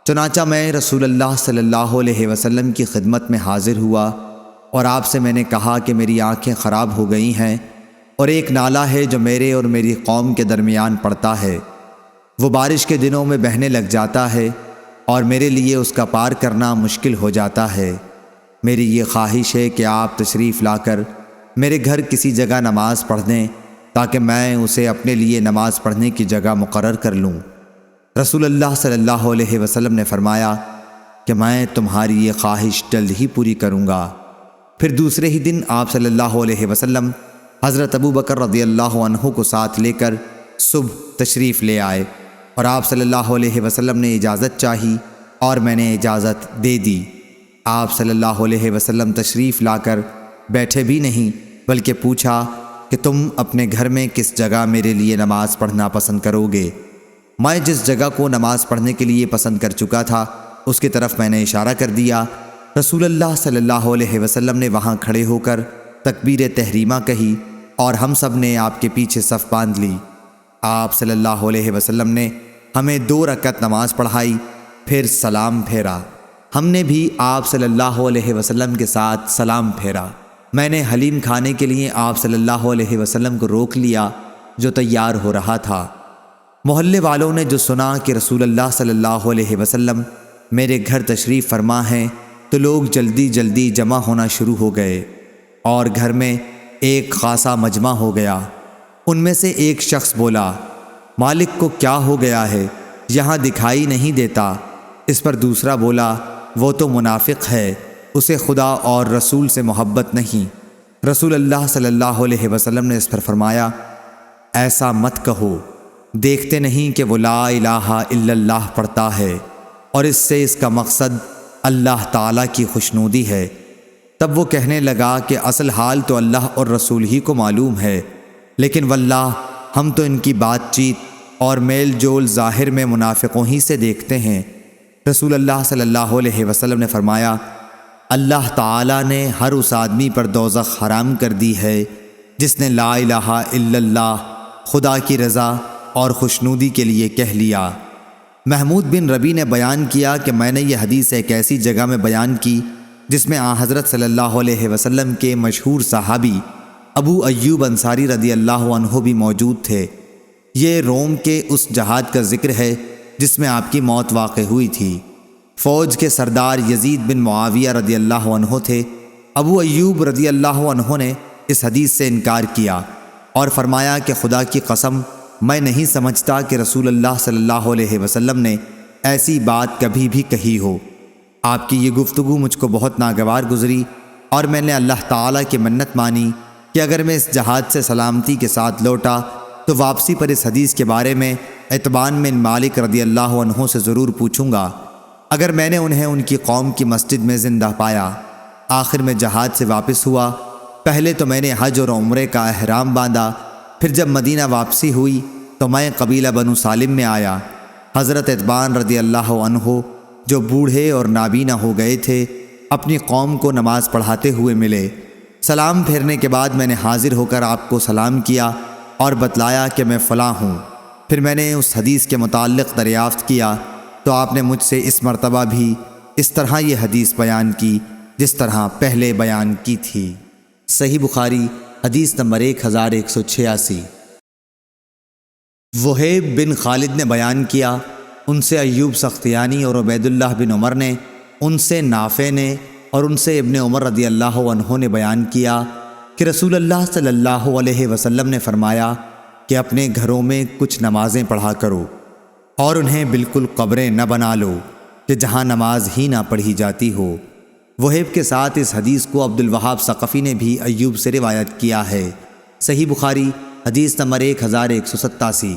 چنانچہ میں رسول اللہ صلی اللہ علیہ وسلم کی خدمت میں حاضر ہوا اور آپ سے میں نے کہا کہ میری آنکھیں خراب ہو گئی ہیں، اور ایک نالا ہے جو میرے اور میری قوم کے درمیان پڑتا ہے، وہ بارش کے دنوں میں بہنے لگ جاتا ہے اور میرے لیے اس کا پار کرنا مشکل ہو جاتا ہے۔ میری یہ خواہش ہے کہ آپ تشریف لا کر میرے گھر کسی جگہ نماز پڑھ دیں تاکہ میں اسے اپنے لیے نماز پڑھنے کی جگہ مقرر کر لوں۔ رسول اللہ صلی اللہ علیہ وسلم نے فرمایا کہ میں تمہاری یہ خواہش جلد ہی پوری کروں گا۔ پھر دوسرے ہی دن آپ صلی اللہ علیہ وسلم حضرت ابو بکر رضی اللہ عنہ کو ساتھ لے کر صبح تشریف لے آئے، اور آپ صلی اللہ علیہ وسلم نے اجازت چاہی اور میں نے اجازت دے دی۔ آپ صلی اللہ علیہ وسلم تشریف لا کر بیٹھے بھی نہیں، بلکہ پوچھا کہ تم اپنے گھر میں کس جگہ میرے لیے نماز پڑھنا پسند کرو گے؟ میں جس جگہ کو نماز پڑھنے کے لیے پسند کر چکا تھا اس کی طرف میں نے اشارہ کر دیا۔ رسول اللہ صلی اللہ علیہ وسلم نے وہاں کھڑے ہو کر تکبیر تحریمہ کہی اور ہم سب نے آپ کے پیچھے صف باندھ لی۔ آپ صلی اللہ علیہ وسلم نے ہمیں 2 رکعت نماز پڑھائی، پھر سلام پھیرا۔ ہم نے بھی آپ صلی اللہ علیہ وسلم کے ساتھ سلام پھیرا۔ میں نے حلیم کھانے کے لیے آپ صلی اللہ علیہ وسلم کو روک لیا جو تیار ہو رہا تھا۔ محلے والوں نے جو سنا کہ رسول اللہ صلی اللہ علیہ وسلم میرے گھر تشریف فرما ہیں تو لوگ جلدی جلدی جمع ہونا شروع ہو گئے اور گھر میں ایک خاصا مجمع ہو گیا۔ ان میں سے ایک شخص بولا، مالک کو کیا ہو گیا ہے، یہاں دکھائی نہیں دیتا۔ اس پر دوسرا بولا، وہ تو منافق ہے، اسے خدا اور رسول سے محبت نہیں۔ رسول اللہ صلی اللہ علیہ وسلم نے اس پر فرمایا، ایسا مت کہو، دیکھتے نہیں کہ وہ لا الہ الا اللہ پڑھتا ہے اور اس سے اس کا مقصد اللہ تعالیٰ کی خوشنودی ہے۔ تب وہ کہنے لگا کہ اصل حال تو اللہ اور رسول ہی کو معلوم ہے، لیکن واللہ ہم تو ان کی بات چیت اور میل جول ظاہر میں منافقوں ہی سے دیکھتے ہیں۔ رسول اللہ صلی اللہ علیہ وسلم نے فرمایا، اللہ تعالیٰ نے ہر اس آدمی پر دوزخ حرام کر دی ہے جس نے لا الہ الا اللہ خدا کی رضا اور خوشنودی کے لیے کہہ لیا۔ محمود بن ربی نے بیان کیا کہ میں نے یہ حدیث ایک ایسی جگہ میں بیان کی جس میں آن حضرت صلی اللہ علیہ وسلم کے مشہور صحابی ابو ایوب انصاری رضی اللہ عنہ بھی موجود تھے۔ یہ روم کے اس جہاد کا ذکر ہے جس میں آپ کی موت واقع ہوئی تھی۔ فوج کے سردار یزید بن معاویہ رضی اللہ عنہ تھے۔ ابو ایوب رضی اللہ عنہ نے اس حدیث سے انکار کیا اور فرمایا کہ خدا کی قسم میں نہیں سمجھتا کہ رسول اللہ صلی اللہ علیہ وسلم نے ایسی بات کبھی بھی کہی ہو۔ آپ کی یہ گفتگو مجھ کو بہت ناگوار گزری اور میں نے اللہ تعالیٰ کی منت مانی کہ اگر میں اس جہاد سے سلامتی کے ساتھ لوٹا تو واپسی پر اس حدیث کے بارے میں اتبان بن مالک رضی اللہ عنہ سے ضرور پوچھوں گا۔ اگر میں نے انہیں ان کی قوم کی مسجد میں زندہ پایا۔ آخر میں جہاد سے واپس ہوا۔ پہلے تو میں نے حج اور عمرے کا احرام باندھا، پھر جب مدینہ واپسی ہوئی تو میں قبیلہ بنو سالم میں آیا۔ حضرت اتبان رضی اللہ عنہ جو بوڑھے اور نابینا ہو گئے تھے اپنی قوم کو نماز پڑھاتے ہوئے ملے۔ سلام پھیرنے کے بعد میں نے حاضر ہو کر آپ کو سلام کیا اور بتلایا کہ میں فلاں ہوں۔ پھر میں نے اس حدیث کے متعلق دریافت کیا تو آپ نے مجھ سے اس مرتبہ بھی اس طرح یہ حدیث بیان کی جس طرح پہلے بیان کی تھی۔ صحیح بخاری حدیث نمبر 1186۔ وہیب بن خالد نے بیان کیا، ان سے ایوب سختیانی اور عبید اللہ بن عمر نے، ان سے نافع نے اور ان سے ابن عمر رضی اللہ عنہ نے بیان کیا کہ رسول اللہ صلی اللہ علیہ وسلم نے فرمایا کہ اپنے گھروں میں کچھ نمازیں پڑھا کرو اور انہیں بالکل قبریں نہ بنا لو کہ جہاں نماز ہی نہ پڑھی جاتی ہو۔ وہیب کے ساتھ اس حدیث کو عبد الوہاب ثقفی نے بھی ایوب سے روایت کیا ہے۔ صحیح بخاری حدیث نمبر 1187۔